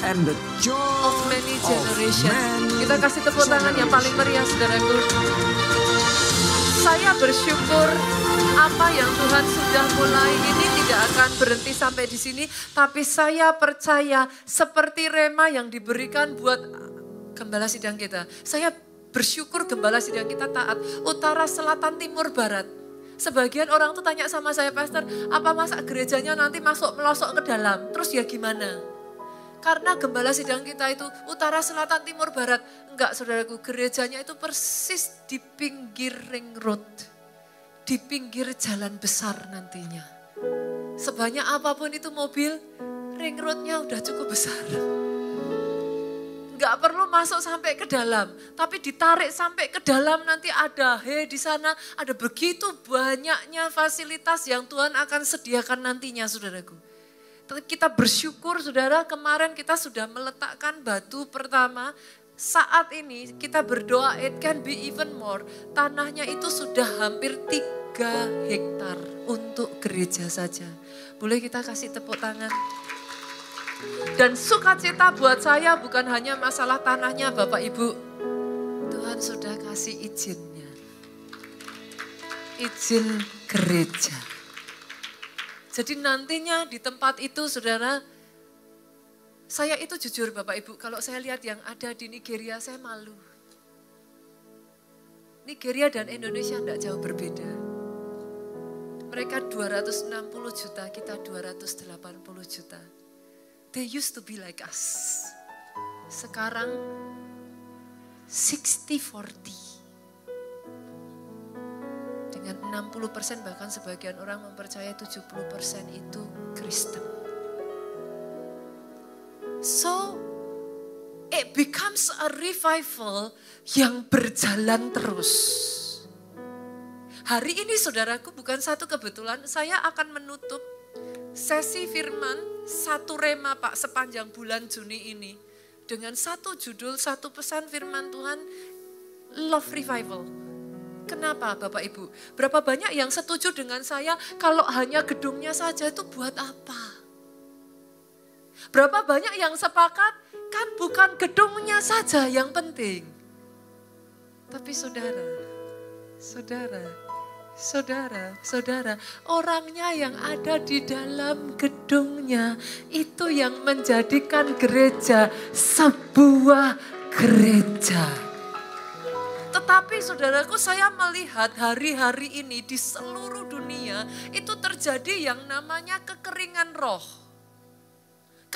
and the joy of many generations. Kita kasih tepuk tangan yang paling meriah, saudaraku. Saya bersyukur apa yang Tuhan sudah mulai ini tidak akan berhenti sampai di sini. Tapi saya percaya seperti rema yang diberikan buat gembala sidang kita. Saya bersyukur gembala sidang kita taat. Utara, selatan, timur, barat. Sebagian orang tuh tanya sama saya, Pastor, apa masa gerejanya nanti melosok ke dalam? Terus ya gimana? Karena gembala sidang kita itu utara, selatan, timur, barat. Enggak, saudaraku, gerejanya itu persis di pinggir ring road. Di pinggir jalan besar nantinya. Sebanyak apapun itu mobil, ring roadnya udah cukup besar. Enggak perlu masuk sampai ke dalam, tapi ditarik sampai ke dalam nanti ada di sana, ada begitu banyaknya fasilitas yang Tuhan akan sediakan nantinya, saudaraku. Kita bersyukur, saudara, kemarin kita sudah meletakkan batu pertama. Saat ini kita berdoa, it can be even more. Tanahnya itu sudah hampir 3 hektar untuk gereja saja. Boleh kita kasih tepuk tangan? Dan sukacita buat saya bukan hanya masalah tanahnya, Bapak Ibu. Tuhan sudah kasih izinnya. Izin gereja. Jadi nantinya di tempat itu, saudara, saya itu jujur Bapak Ibu, kalau saya lihat yang ada di Nigeria, saya malu. Nigeria dan Indonesia tidak jauh berbeda. Mereka 260 juta, kita 280 juta. They used to be like us. Sekarang 60-40. Dengan 60%, bahkan sebagian orang mempercayai 70% itu Kristen. So, it becomes a revival yang berjalan terus. Hari ini saudaraku, bukan satu kebetulan, saya akan menutup sesi firman satu rema Pak sepanjang bulan Juni ini. Dengan satu judul, satu pesan firman Tuhan, Love Revival. Kenapa Bapak Ibu? Berapa banyak yang setuju dengan saya kalau hanya gedungnya saja itu buat apa? Berapa banyak yang sepakat kan bukan gedungnya saja yang penting. Tapi saudara, orangnya yang ada di dalam gedungnya itu yang menjadikan gereja sebuah gereja. Tetapi saudaraku, saya melihat hari-hari ini di seluruh dunia itu terjadi yang namanya kekeringan roh.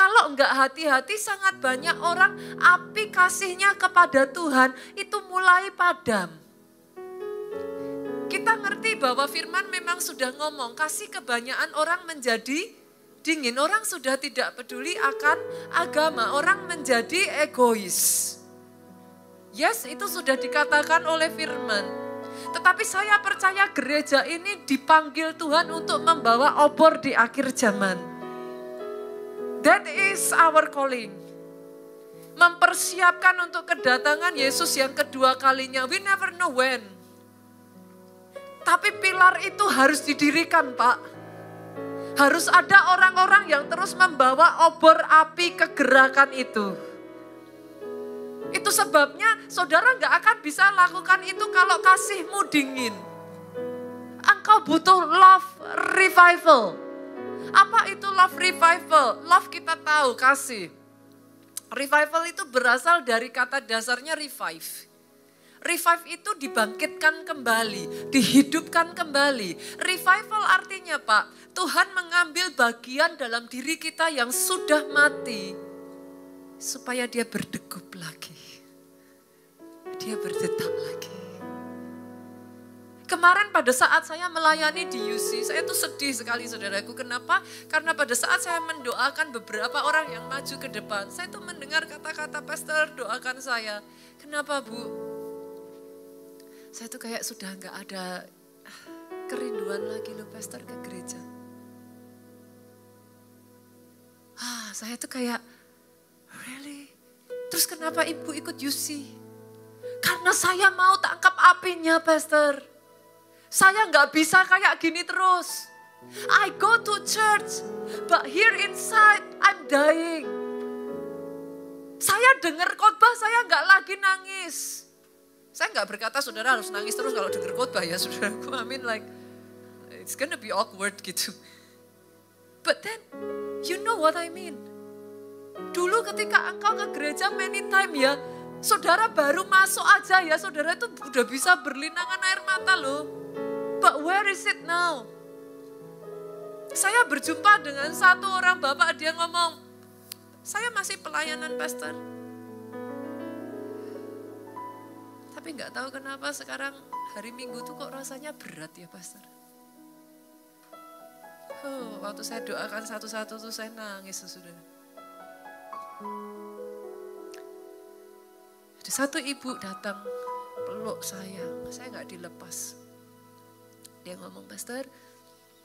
Kalau enggak hati-hati, sangat banyak orang api kasihnya kepada Tuhan itu mulai padam. Kita ngerti bahwa firman memang sudah ngomong, kasih kebanyakan orang menjadi dingin. Orang sudah tidak peduli akan agama, orang menjadi egois. Yes, itu sudah dikatakan oleh firman. Tetapi saya percaya gereja ini dipanggil Tuhan untuk membawa obor di akhir zaman. That is our calling. Mempersiapkan untuk kedatangan Yesus yang kedua kalinya. We never know when. Tapi pilar itu harus didirikan, Pak. Harus ada orang-orang yang terus membawa obor api kegerakan itu. Itu sebabnya saudara gak akan bisa lakukan itu kalau kasihmu dingin. Engkau butuh love revival. Apa itu love revival? Love kita tahu, kasih. Revival itu berasal dari kata dasarnya revive. Revive itu dibangkitkan kembali, dihidupkan kembali. Revival artinya, Pak, Tuhan mengambil bagian dalam diri kita yang sudah mati, supaya dia berdegup lagi. Dia berdetak lagi. Kemarin pada saat saya melayani di UC, saya tuh sedih sekali saudaraku. Kenapa? Karena pada saat saya mendoakan beberapa orang yang maju ke depan, saya tuh mendengar kata-kata pastor, doakan saya. Kenapa, Bu? Saya tuh kayak sudah gak ada kerinduan lagi loh pastor ke gereja. Saya tuh kayak, really? Terus kenapa ibu ikut UC? Karena saya mau tangkap apinya, pastor. Saya gak bisa kayak gini terus. I go to church, but here inside I'm dying. Saya dengar khotbah, saya gak lagi nangis. Saya gak berkata saudara harus nangis terus kalau dengar khotbah ya saudaraku. I mean like, it's gonna be awkward gitu. But then, you know what I mean. Dulu ketika engkau ke gereja many time ya, saudara baru masuk aja ya, saudara itu udah bisa berlinangan air mata loh. But where is it now? Saya berjumpa dengan satu orang bapak, dia ngomong, saya masih pelayanan pastor. Tapi gak tahu kenapa sekarang hari Minggu tuh kok rasanya berat ya pastor. Waktu saya doakan satu-satu tuh saya nangis saudara. Ada satu ibu datang peluk saya gak dilepas. Dia ngomong, pastor,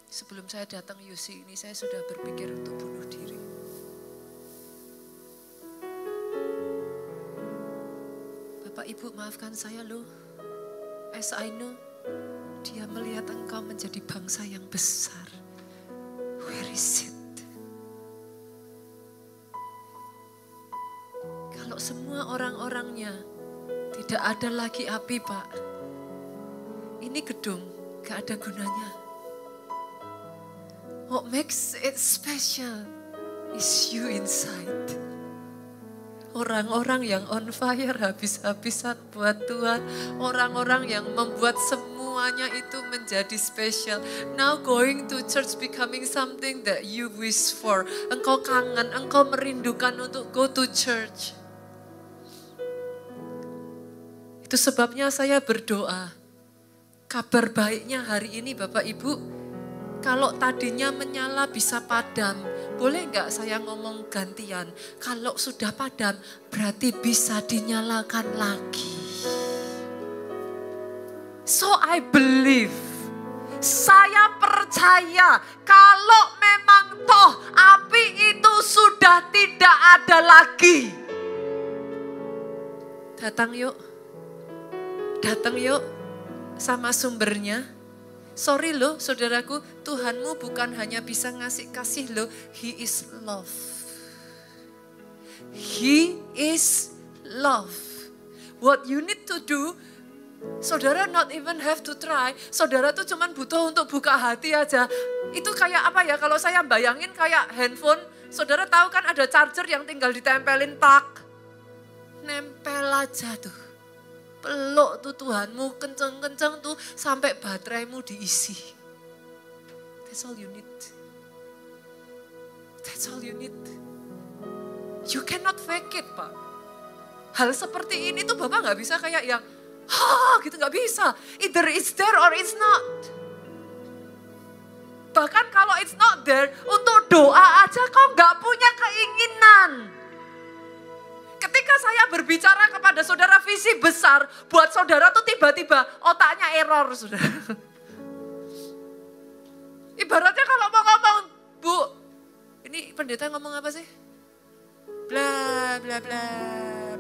sebelum saya datang UC ini saya sudah berpikir untuk bunuh diri. Bapak Ibu maafkan saya loh. As I know, dia melihat engkau menjadi bangsa yang besar. Where is it? Kalau semua orang-orangnya tidak ada lagi api, Pak. Ini gedung gak ada gunanya. What makes it special is you inside. Orang-orang yang on fire habis-habisan buat Tuhan. Orang-orang yang membuat semuanya itu menjadi spesial. Now going to church becoming something that you wish for. Engkau kangen, engkau merindukan untuk go to church. Itu sebabnya saya berdoa. Kabar baiknya hari ini Bapak Ibu, kalau tadinya menyala bisa padam, boleh enggak saya ngomong gantian? Kalau sudah padam berarti bisa dinyalakan lagi. So I believe, saya percaya kalau memang toh api itu sudah tidak ada lagi. Datang yuk. Sama sumbernya. Sorry loh saudaraku, Tuhanmu bukan hanya bisa ngasih kasih loh, He is love. He is love. What you need to do, saudara not even have to try, saudara tuh cuman butuh untuk buka hati aja. Itu kayak apa ya, kalau saya bayangin kayak handphone, saudara tahu kan ada charger yang tinggal ditempelin plug. Nempel aja tuh. Peluk tuh Tuhanmu kenceng-kenceng tuh sampai bateraimu diisi. That's all you need. That's all you need. You cannot fake it, Pak. Hal seperti ini tuh Bapak nggak bisa kayak yang, gitu nggak bisa. Either it's there or it's not. Bahkan kalau it's not there, untuk doa aja kau nggak punya keinginan. Ketika saya berbicara kepada saudara visi besar, buat saudara tuh tiba-tiba otaknya error, saudara. Ibaratnya kalau mau ngomong, Bu, ini pendeta ngomong apa sih? Bla bla bla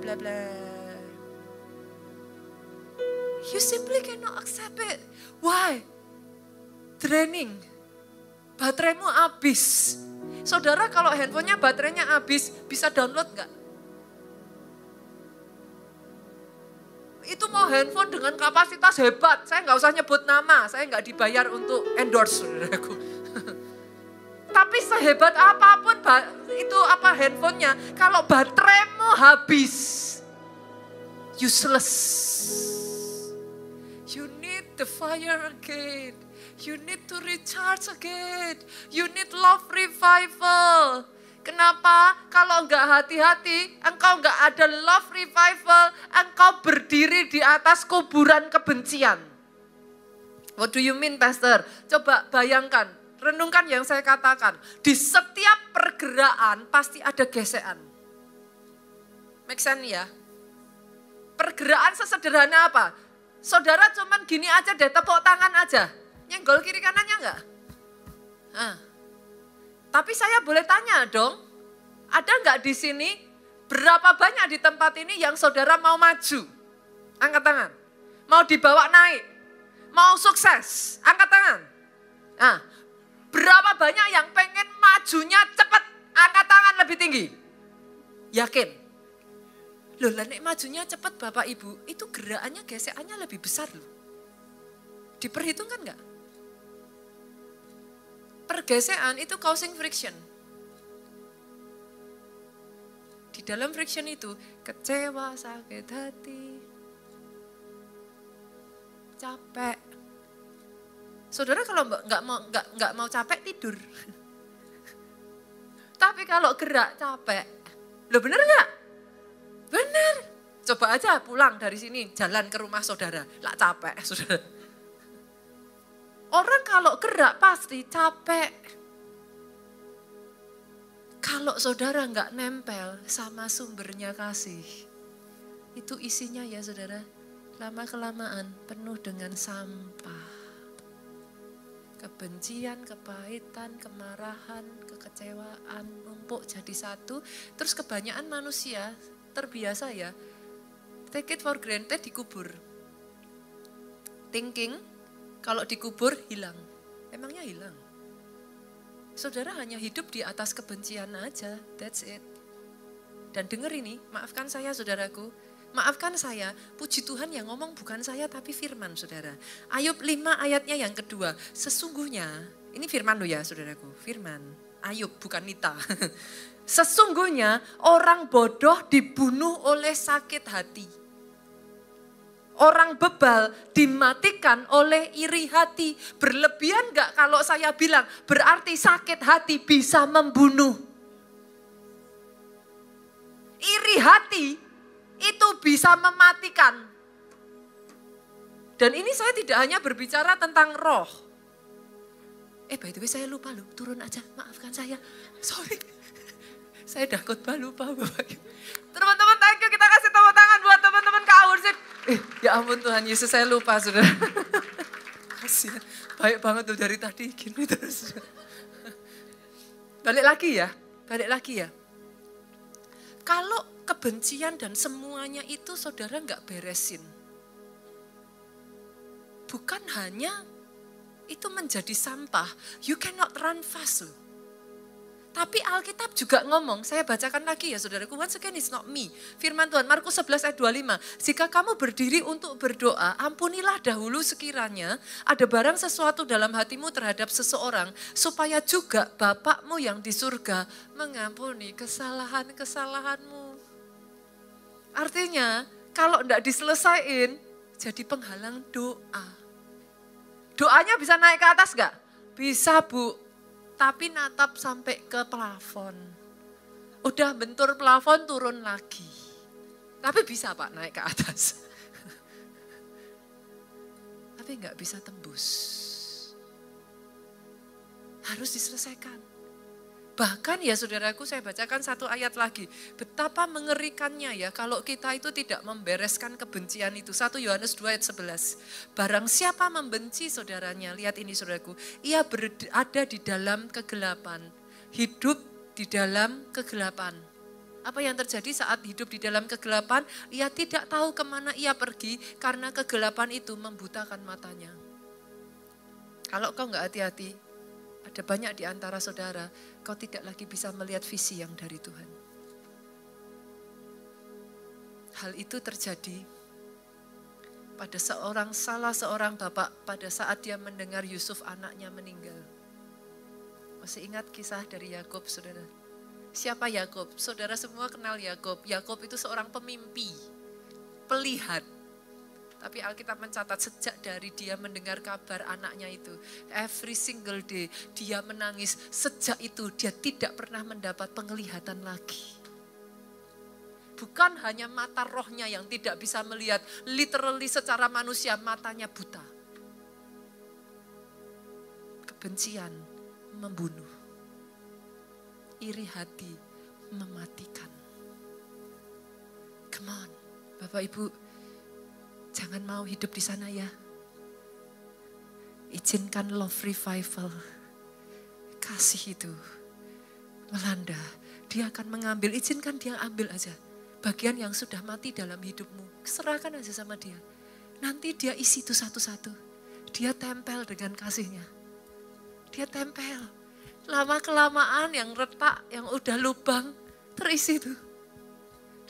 bla bla. You simply cannot accept it. Why? Draining. Bateraimu habis. Saudara kalau handphonenya baterainya habis, bisa download nggak? Itu mau handphone dengan kapasitas hebat. Saya nggak usah nyebut nama, saya nggak dibayar untuk endorse, saudaraku. Tapi sehebat apapun itu handphonenya, kalau bateraimu habis, useless. You need the fire again. You need to recharge again. You need love revival. Kenapa? Kalau enggak hati-hati, engkau enggak ada love revival, engkau berdiri di atas kuburan kebencian. What do you mean, Pastor? Coba bayangkan, renungkan yang saya katakan. Di setiap pergerakan pasti ada gesekan. Make sense ya? Pergerakan sesederhana apa? Saudara cuman gini aja deh, tepuk tangan aja. Nyenggol kiri kanannya enggak? Tapi saya boleh tanya dong, ada enggak di sini, berapa banyak di tempat ini yang saudara mau maju? Angkat tangan. Mau dibawa naik? Mau sukses? Angkat tangan. Berapa banyak yang pengen majunya cepat? Angkat tangan lebih tinggi. Yakin? Loh, nek majunya cepat Bapak Ibu, itu gerakannya, gesekannya lebih besar loh. Diperhitungkan enggak? Pergesekan itu causing friction. Di dalam friction itu kecewa, sakit hati, capek. Saudara kalau nggak mau capek tidur. Tapi kalau gerak capek, loh bener nggak? Bener. Coba aja pulang dari sini jalan ke rumah saudara, lah capek saudara. Orang kalau gerak pasti capek. Kalau saudara nggak nempel sama sumbernya kasih, itu isinya ya saudara, lama-kelamaan penuh dengan sampah. Kebencian, kepahitan, kemarahan, kekecewaan, numpuk jadi satu. Terus kebanyakan manusia terbiasa ya, take it for granted, dikubur. Thinking, kalau dikubur hilang, emangnya hilang. Saudara hanya hidup di atas kebencian aja, that's it. Dan dengar ini, maafkan saya saudaraku, maafkan saya, puji Tuhan yang ngomong bukan saya tapi firman saudara. Ayub 5 ayatnya yang kedua, sesungguhnya, ini firman loh ya saudaraku, firman, Ayub bukan Nita. Sesungguhnya orang bodoh dibunuh oleh sakit hati. Orang bebal dimatikan oleh iri hati. Berlebihan enggak kalau saya bilang berarti sakit hati bisa membunuh. Iri hati itu bisa mematikan. Dan ini saya tidak hanya berbicara tentang roh. By the way saya lupa loh, turun aja, maafkan saya. Sorry. Saya udah khotbah lupa Bapak. Teman-teman thank you, kita kasih tepuk tangan buat teman-teman Kaursit. Ya ampun Tuhan Yesus, saya lupa saudara. Kasihan, baik banget tuh dari tadi gini terus. Balik lagi ya. Kalau kebencian dan semuanya itu saudara nggak beresin. Bukan hanya itu menjadi sampah, you cannot run fast loh. Tapi Alkitab juga ngomong, saya bacakan lagi ya saudaraku, once again it's not me. Firman Tuhan, Markus 11 ayat 25. Jika kamu berdiri untuk berdoa, ampunilah dahulu sekiranya ada barang sesuatu dalam hatimu terhadap seseorang, supaya juga Bapakmu yang di surga mengampuni kesalahan-kesalahanmu. Artinya, kalau enggak diselesaikan, jadi penghalang doa. Doanya bisa naik ke atas enggak? Bisa Bu. Tapi natap sampai ke plafon. Udah bentur plafon turun lagi. Tapi bisa Pak naik ke atas. Tapi nggak bisa tembus. Harus diselesaikan. Bahkan ya saudaraku, saya bacakan satu ayat lagi. Betapa mengerikannya ya kalau kita itu tidak membereskan kebencian itu. 1 Yohanes 2 ayat 11. Barang siapa membenci saudaranya, lihat ini saudaraku. Ia berada di dalam kegelapan. Hidup di dalam kegelapan. Apa yang terjadi saat hidup di dalam kegelapan? Ia tidak tahu kemana ia pergi karena kegelapan itu membutakan matanya. Kalau kau nggak hati-hati, ada banyak di antara saudara, kau tidak lagi bisa melihat visi yang dari Tuhan. Hal itu terjadi pada salah seorang bapak pada saat dia mendengar Yusuf anaknya meninggal. Masih ingat kisah dari Yakub, saudara? Siapa Yakub? Saudara semua kenal Yakub. Yakub itu seorang pemimpi, pelihat. Tapi Alkitab mencatat sejak dari dia mendengar kabar anaknya itu, every single day dia menangis. Sejak itu dia tidak pernah mendapat penglihatan lagi. Bukan hanya mata rohnya yang tidak bisa melihat, literally secara manusia matanya buta. Kebencian membunuh. Iri hati mematikan. Come on, Bapak Ibu, jangan mau hidup di sana ya. Izinkan love revival, kasih itu melanda. Dia akan mengambil, izinkan dia ambil aja. Bagian yang sudah mati dalam hidupmu, serahkan aja sama dia. Nanti dia isi itu satu-satu. Dia tempel dengan kasihnya. Dia tempel. Lama-kelamaan yang retak, yang udah lubang, terisi tuh.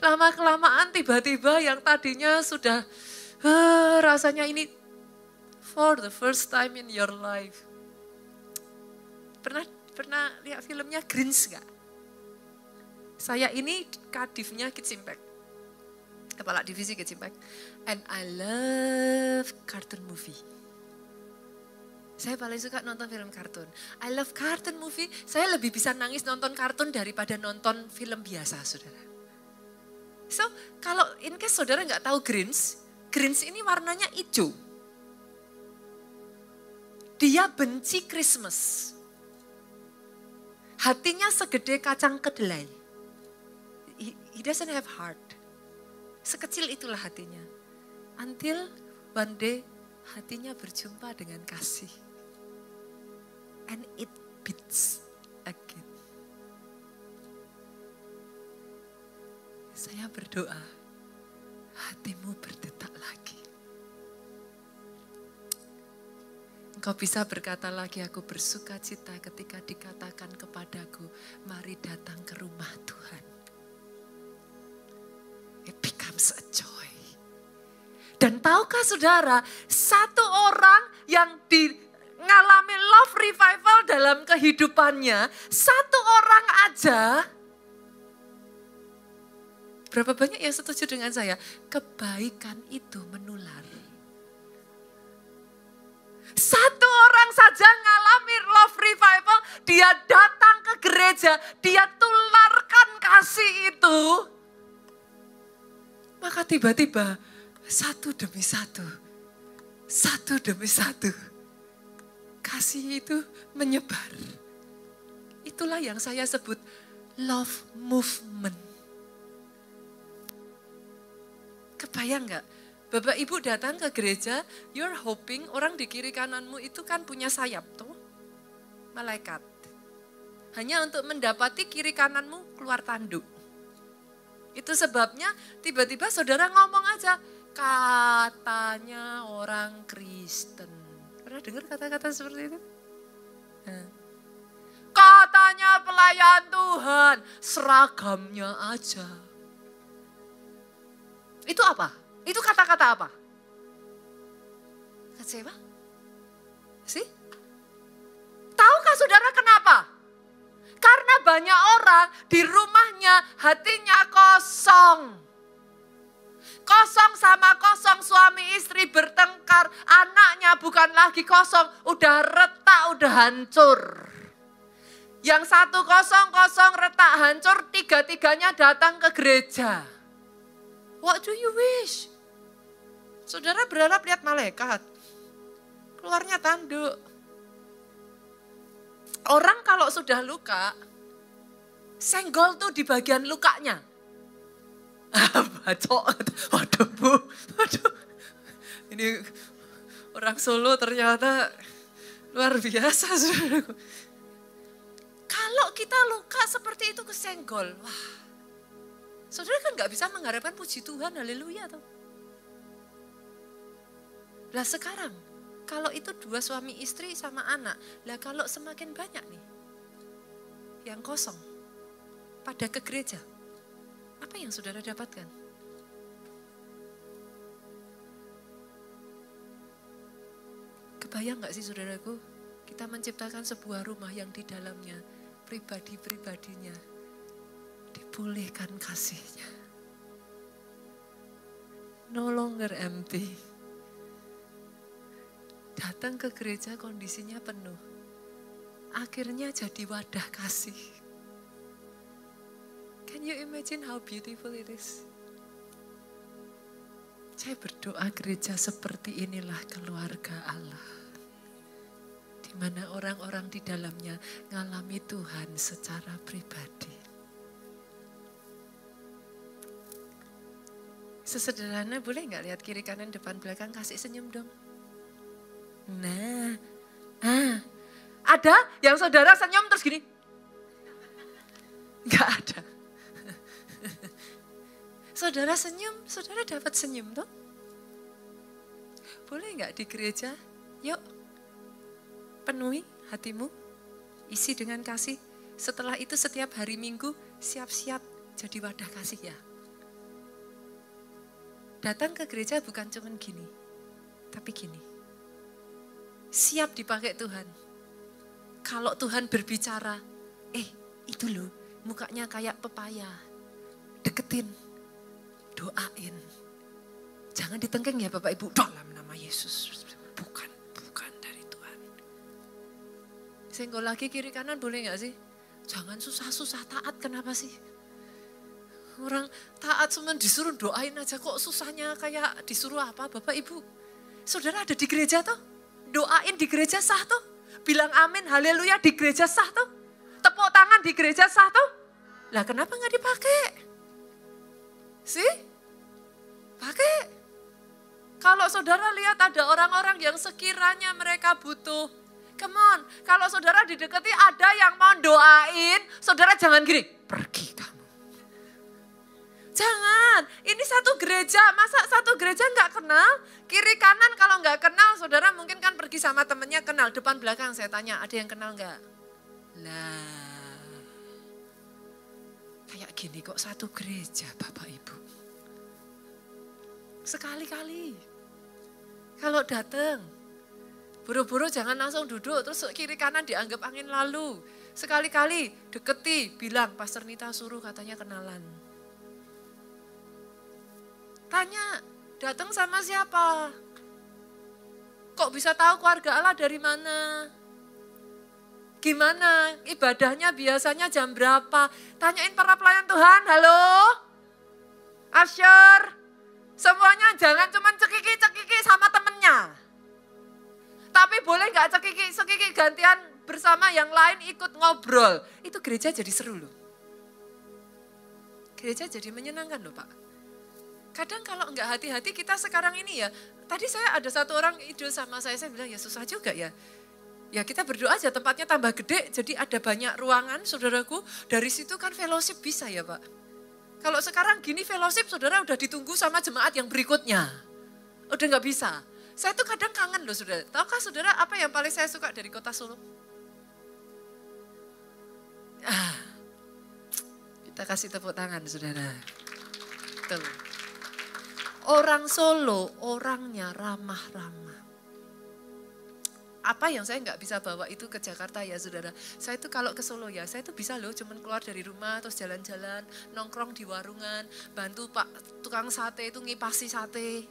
Lama-kelamaan tiba-tiba yang tadinya sudah rasanya ini for the first time in your life. Pernah lihat filmnya Grinch gak? Saya ini kadifnya Kids Impact. Kepala divisi Kids Impact. And I love cartoon movie. Saya paling suka nonton film kartun. I love cartoon movie. Saya lebih bisa nangis nonton kartun daripada nonton film biasa, saudara. So, kalau in case saudara nggak tahu Grinch ini warnanya hijau. Dia benci Christmas. Hatinya segede kacang kedelai. He doesn't have heart. Sekecil itulah hatinya. Until one day hatinya berjumpa dengan kasih. And it beats again. Saya berdoa, hatimu berdetak lagi. Engkau bisa berkata lagi, aku bersuka cita ketika dikatakan kepadaku, mari datang ke rumah Tuhan. It becomes a joy. Dan tahukah saudara, satu orang yang ngalami love revival dalam kehidupannya, satu orang aja. Berapa banyak yang setuju dengan saya? Kebaikan itu menular. Satu orang saja ngalami love revival, dia datang ke gereja, dia tularkan kasih itu. Maka tiba-tiba satu demi satu, kasih itu menyebar. Itulah yang saya sebut love movement. Kebayang gak? Bapak Ibu datang ke gereja, you're hoping orang di kiri kananmu itu kan punya sayap tuh. Malaikat. Hanya untuk mendapati kiri kananmu keluar tanduk. Itu sebabnya tiba-tiba saudara ngomong aja, katanya orang Kristen. Pernah dengar kata-kata seperti itu? Katanya pelayan Tuhan, seragamnya aja. Itu apa? Itu kata-kata apa? Kecewa? Sih? Tahukah saudara kenapa? Karena banyak orang di rumahnya hatinya kosong. Kosong sama kosong, suami istri bertengkar, anaknya bukan lagi kosong, udah retak, udah hancur. Yang 100 retak hancur, 3-3-nya datang ke gereja. What do you wish? Saudara berharap lihat malaikat. Keluarnya tanduk. Orang kalau sudah luka, senggol tuh di bagian lukanya. Bacok. Waduh Bu, waduh. Ini orang Solo ternyata luar biasa. Saudaraku. Kalau kita luka seperti itu kesenggol, wah. Saudara kan gak bisa mengharapkan puji Tuhan, haleluya. Lah sekarang, kalau itu 2 suami istri sama anak, lah kalau semakin banyak nih, yang kosong, pada ke gereja, apa yang saudara dapatkan? Kebayang gak sih saudaraku, kita menciptakan sebuah rumah yang di dalamnya, pribadi-pribadinya, dipulihkan kasihnya. No longer empty. Datang ke gereja kondisinya penuh. Akhirnya jadi wadah kasih. Can you imagine how beautiful it is? Saya berdoa gereja seperti inilah keluarga Allah. Di mana orang-orang di dalamnya ngalami Tuhan secara pribadi. Sesederhana boleh nggak lihat kiri kanan depan belakang kasih senyum dong. Nah, ada yang saudara senyum terus gini? Nggak ada. Saudara senyum, saudara dapat senyum dong. Boleh nggak di gereja? Yuk, penuhi hatimu, isi dengan kasih. Setelah itu setiap hari Minggu siap-siap jadi wadah kasih ya. Datang ke gereja bukan cuma gini, tapi gini. Siap dipakai Tuhan. Kalau Tuhan berbicara, itu loh mukanya kayak pepaya. Deketin, doain. Jangan ditengking ya Bapak Ibu, dalam nama Yesus. Bukan dari Tuhan. Senggol lagi kiri kanan boleh gak sih? Jangan susah-susah taat, kenapa sih? Orang taat cuma disuruh doain aja, kok susahnya kayak disuruh apa Bapak Ibu? Saudara ada di gereja tuh, doain di gereja sah tuh. Bilang amin, haleluya di gereja sah tuh. Tepuk tangan di gereja sah tuh. Lah kenapa gak dipakai? Sih? Pakai. Kalau saudara lihat ada orang-orang yang sekiranya mereka butuh. Come on, kalau saudara didekati ada yang mau doain, saudara jangan gini, pergi kamu. Jangan, ini satu gereja, masa satu gereja nggak kenal? Kiri kanan kalau nggak kenal, saudara mungkin kan pergi sama temennya kenal. Depan belakang saya tanya, ada yang kenal nggak? Lah, kayak gini kok satu gereja Bapak Ibu. Sekali-kali, kalau datang, buru-buru jangan langsung duduk, terus kiri kanan dianggap angin lalu. Sekali-kali deketi, bilang Pastor Nita suruh katanya kenalan. Tanya, datang sama siapa? Kok bisa tahu keluarga Allah dari mana? Gimana? Ibadahnya biasanya jam berapa? Tanyain para pelayan Tuhan, halo? Asyur? Semuanya jangan cuma cekiki-cekiki sama temennya. Tapi boleh gak cekiki-cekiki gantian bersama yang lain ikut ngobrol. Itu gereja jadi seru loh. Gereja jadi menyenangkan loh Pak. Kadang kalau enggak hati-hati kita sekarang ini ya, tadi saya ada satu orang ide sama saya bilang ya susah juga ya. Ya kita berdoa aja tempatnya tambah gede, jadi ada banyak ruangan saudaraku, dari situ kan fellowship bisa ya Pak. Kalau sekarang gini fellowship saudara udah ditunggu sama jemaat yang berikutnya, udah nggak bisa. Saya tuh kadang kangen loh saudara, tahukah saudara apa yang paling saya suka dari kota Solo? Kita kasih tepuk tangan saudara. Betul. Orang Solo, orangnya ramah-ramah. Apa yang saya nggak bisa bawa itu ke Jakarta ya saudara. Saya itu kalau ke Solo ya, saya itu bisa loh cuman keluar dari rumah terus jalan-jalan, nongkrong di warungan, bantu Pak tukang sate itu ngipasi sate.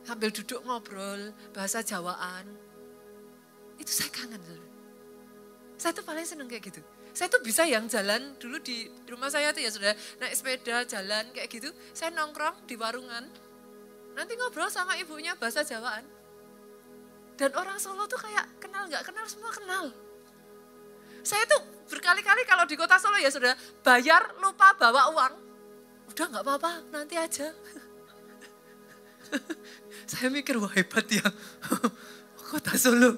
Sambil duduk ngobrol, bahasa Jawaan. Itu saya kangen saudara. Saya tuh paling seneng kayak gitu. Saya tuh bisa yang jalan dulu di rumah saya tuh ya sudah naik sepeda jalan kayak gitu. Saya nongkrong di warungan. Nanti ngobrol sama ibunya bahasa Jawaan. Dan orang Solo tuh kayak kenal nggak kenal semua kenal. Saya tuh berkali-kali kalau di kota Solo ya sudah bayar lupa bawa uang. Udah nggak apa-apa nanti aja. Saya mikir wah hebat ya. Kota Solo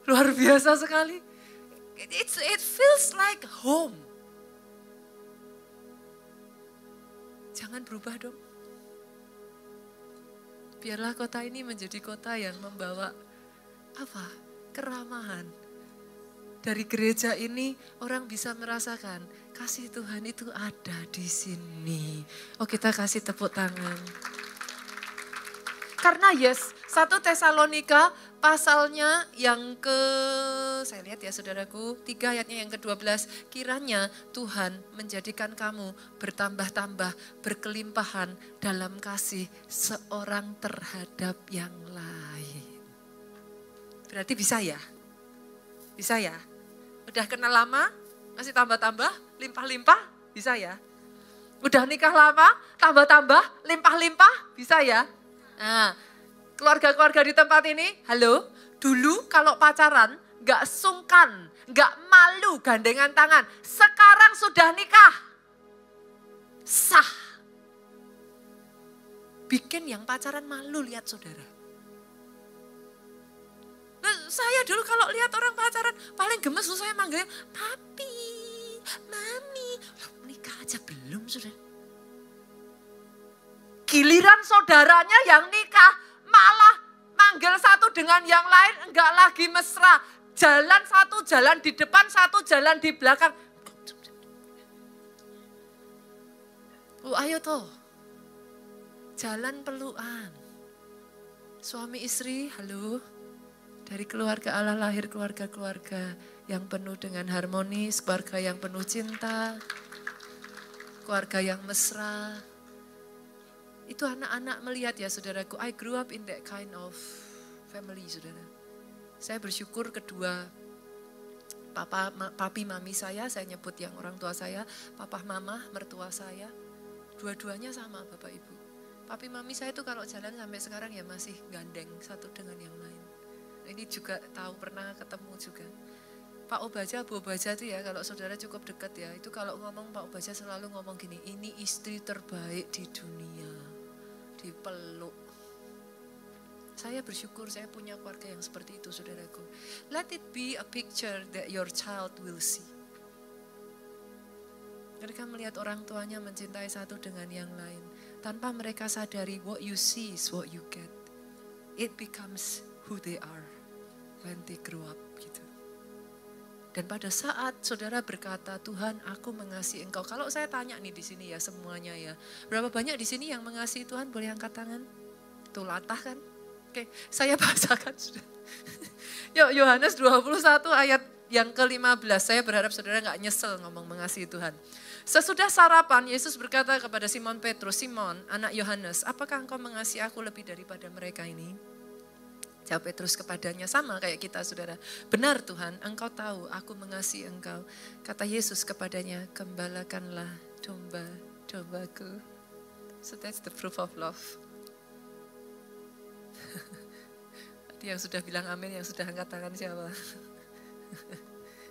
luar biasa sekali. It feels like home. Jangan berubah dong. Biarlah kota ini menjadi kota yang membawa apa? Keramahan. Dari gereja ini orang bisa merasakan kasih Tuhan itu ada di sini. Oh kita kasih tepuk tangan. Karena 1 Tesalonika pasalnya yang saya lihat ya saudaraku, 3 ayatnya yang ke-12. Kiranya Tuhan menjadikan kamu bertambah-tambah, berkelimpahan dalam kasih seorang terhadap yang lain. Berarti bisa ya? Bisa ya? Udah kenal lama, masih tambah-tambah, limpah-limpah, bisa ya? Udah nikah lama, tambah-tambah, limpah-limpah, bisa ya? Nah, keluarga-keluarga di tempat ini, halo, dulu kalau pacaran gak sungkan, gak malu gandengan tangan. Sekarang sudah nikah, sah. Bikin yang pacaran malu lihat saudara. Nah, saya dulu kalau lihat orang pacaran, paling gemes saya manggilnya, papi, mami. Nikah aja belum saudara. Giliran saudaranya yang nikah, malah manggil satu dengan yang lain, enggak lagi mesra. Jalan satu, jalan di depan, satu jalan di belakang. Ayo toh, jalan pelukan. Suami istri, halo. Dari keluarga Allah lahir keluarga-keluarga yang penuh dengan harmonis, keluarga yang penuh cinta, keluarga yang mesra. Itu anak-anak melihat ya saudaraku, I grew up in that kind of family saudara. Saya bersyukur kedua papi mami saya nyebut yang orang tua saya, papa mama mertua saya, dua-duanya sama bapak ibu. Papi mami saya itu kalau jalan sampai sekarang ya masih gandeng satu dengan yang lain. Ini juga tahu pernah ketemu juga. Pak Obaja, Bu Obaja itu ya kalau saudara cukup dekat ya, itu kalau ngomong Pak Obaja selalu ngomong gini, ini istri terbaik di dunia. Dipeluk. Saya bersyukur saya punya keluarga yang seperti itu saudaraku. Let it be a picture that your child will see. Mereka melihat orang tuanya mencintai satu dengan yang lain. Tanpa mereka sadari what you see is what you get. It becomes who they are when they grow up gitu. Dan pada saat saudara berkata, Tuhan aku mengasihi engkau. Kalau saya tanya nih di sini ya semuanya ya. Berapa banyak di sini yang mengasihi Tuhan? Boleh angkat tangan? Tuh latah kan? Oke, saya bacakan sudah. Yuk Yohanes 21 ayat yang ke-15. Saya berharap saudara gak nyesel ngomong mengasihi Tuhan. Sesudah sarapan, Yesus berkata kepada Simon Petrus, Simon anak Yohanes, apakah engkau mengasihi aku lebih daripada mereka ini? Jawab Petrus kepadanya, sama kayak kita saudara. Benar Tuhan, engkau tahu aku mengasihi engkau. Kata Yesus kepadanya, gembalakanlah domba-dombaku. So that's the proof of love. Yang sudah bilang amin, yang sudah angkat tangan siapa?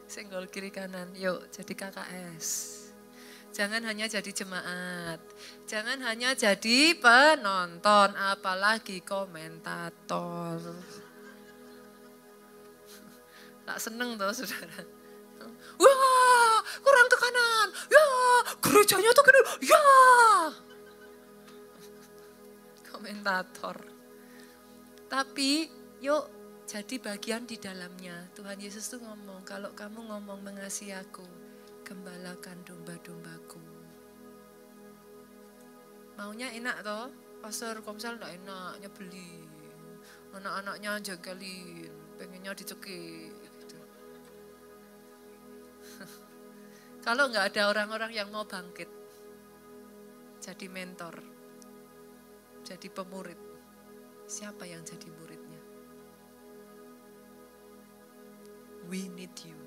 Senggol kiri kanan, yuk jadi KKS. Jangan hanya jadi jemaat, jangan hanya jadi penonton, apalagi komentator. Tak seneng tuh saudara. Wah, kurang ke kanan, ya gerejanya tuh gini, ya. Komentator. Tapi yuk jadi bagian di dalamnya. Tuhan Yesus tuh ngomong, kalau kamu ngomong mengasihi aku, gembalakan domba-dombaku. Maunya enak toh? Pastor Komsel enggak enak, nyebelin. Anak-anaknya jagalin, pengennya dicekik. Gitu. Kalau enggak ada orang-orang yang mau bangkit, jadi mentor, jadi pemurid, siapa yang jadi muridnya? We need you.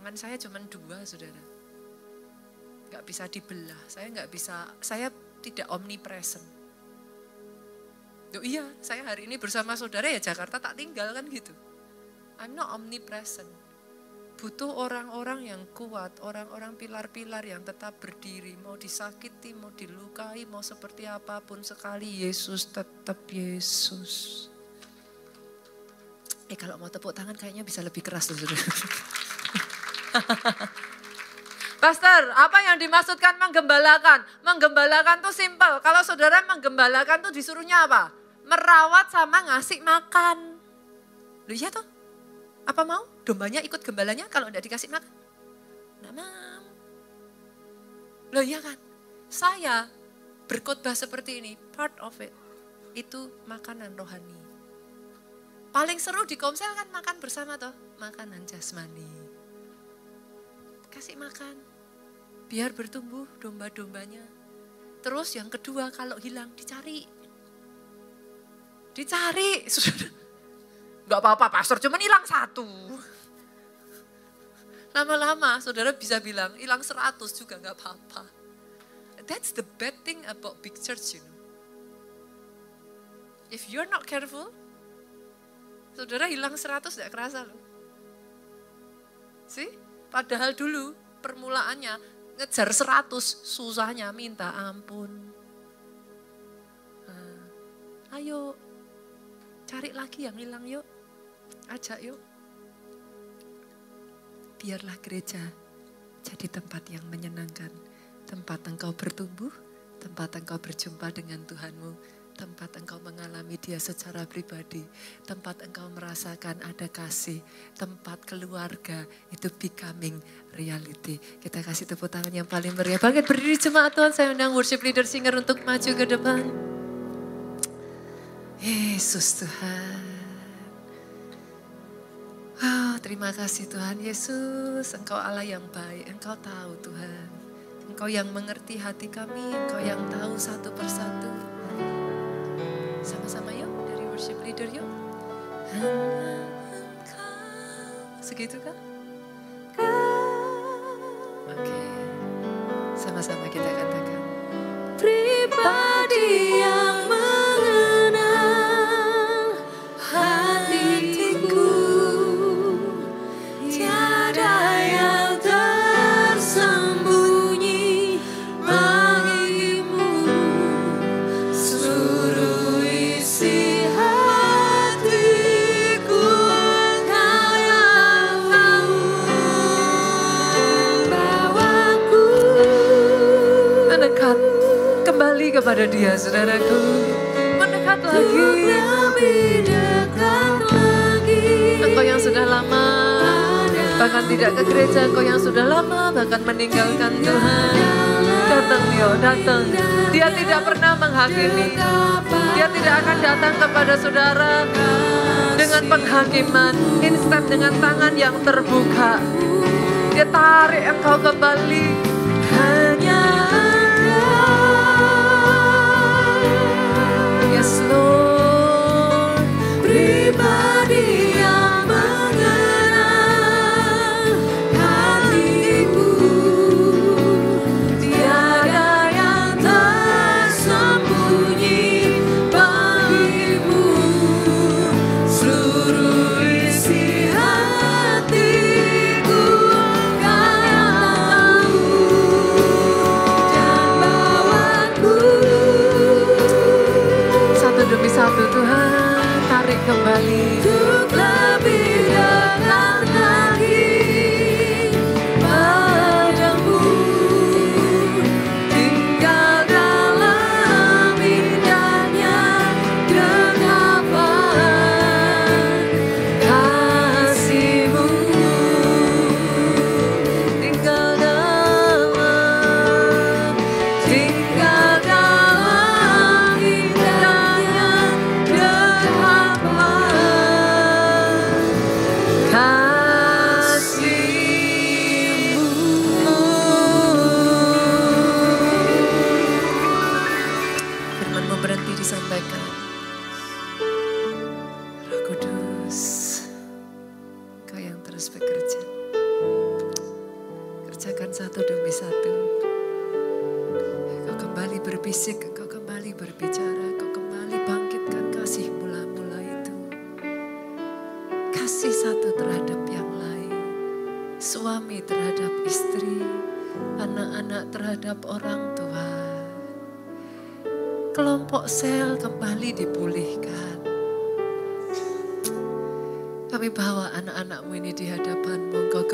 Tangan saya cuma 2, saudara. Gak bisa dibelah, saya tidak omnipresent. Iya, saya hari ini bersama saudara ya Jakarta tak tinggal kan gitu. I'm not omnipresent. Butuh orang-orang yang kuat, orang-orang pilar-pilar yang tetap berdiri. Mau disakiti, mau dilukai, mau seperti apapun sekali, Yesus tetap Yesus. Kalau mau tepuk tangan kayaknya bisa lebih keras tuh saudara. Pastor, apa yang dimaksudkan menggembalakan? Menggembalakan tuh simpel. Kalau saudara menggembalakan tuh disuruhnya apa? Merawat sama ngasih makan. Loh iya toh? Apa mau? Dombanya ikut gembalanya kalau enggak dikasih makan? Nggak mau. Loh iya kan? Saya berkhotbah seperti ini, part of it. Itu makanan rohani. Paling seru di Komsel kan makan bersama toh. Makanan jasmani. Kasih makan. Biar bertumbuh domba-dombanya. Terus yang kedua kalau hilang dicari. Dicari. Gak apa-apa pastor, cuman hilang 1. Lama-lama saudara bisa bilang hilang 100 juga gak apa-apa. That's the bad thing about big church, you know. If you're not careful, saudara hilang 100 gak kerasa loh. See? Padahal dulu permulaannya ngejar 100, susahnya minta ampun. Ayo, cari lagi yang hilang yuk. Ajak yuk. Biarlah gereja jadi tempat yang menyenangkan. Tempat engkau bertumbuh, tempat engkau berjumpa dengan Tuhanmu. Tempat engkau mengalami dia secara pribadi. Tempat engkau merasakan ada kasih. Tempat keluarga itu becoming reality. Kita kasih tepuk tangan yang paling meriah. Bangkit berdiri jemaat Tuhan. Saya undang worship leader singer untuk maju ke depan. Yesus Tuhan. Oh, terima kasih Tuhan Yesus. Engkau Allah yang baik. Engkau tahu Tuhan. Engkau yang mengerti hati kami. Engkau yang tahu satu persatu. Sama-sama yuk dari worship leader yuk. Segitu kan? Oke. Sama-sama kita katakan. Pribadi yang mengenal hatiku, tiada yang tersembunyi bagimu, seluruh isi hatiku Kau yang tahu. Bawaku mendekat kembali kepada dia, saudaraku. Mendekat lagi. Lebih dekat lagi. Engkau yang sudah lama bahkan tidak ke gereja, engkau yang sudah lama bahkan meninggalkan Tuhan. Datang yuk, datang. Dia tidak pernah menghakimi. Dia tidak akan datang kepada saudara dengan penghakiman. Instead dengan tangan yang terbuka. Dia tarik engkau kembali. Hanya Yes Lord, pribadi yang mengenal hatiku, tiada yang tersembunyi bagimu, seluruh isi hatiku Kau yang tahu. satu demi satu. Engkau kembali berbisik, Engkau kembali berbicara, Engkau kembali bangkitkan kasih mula-mula itu. Kasih satu terhadap yang lain. Suami terhadap istri, anak-anak terhadap orang tua. Kelompok sel kembali dipulihkan. Kami bawa anak-anakmu ini di hadapan-Mu. Engkau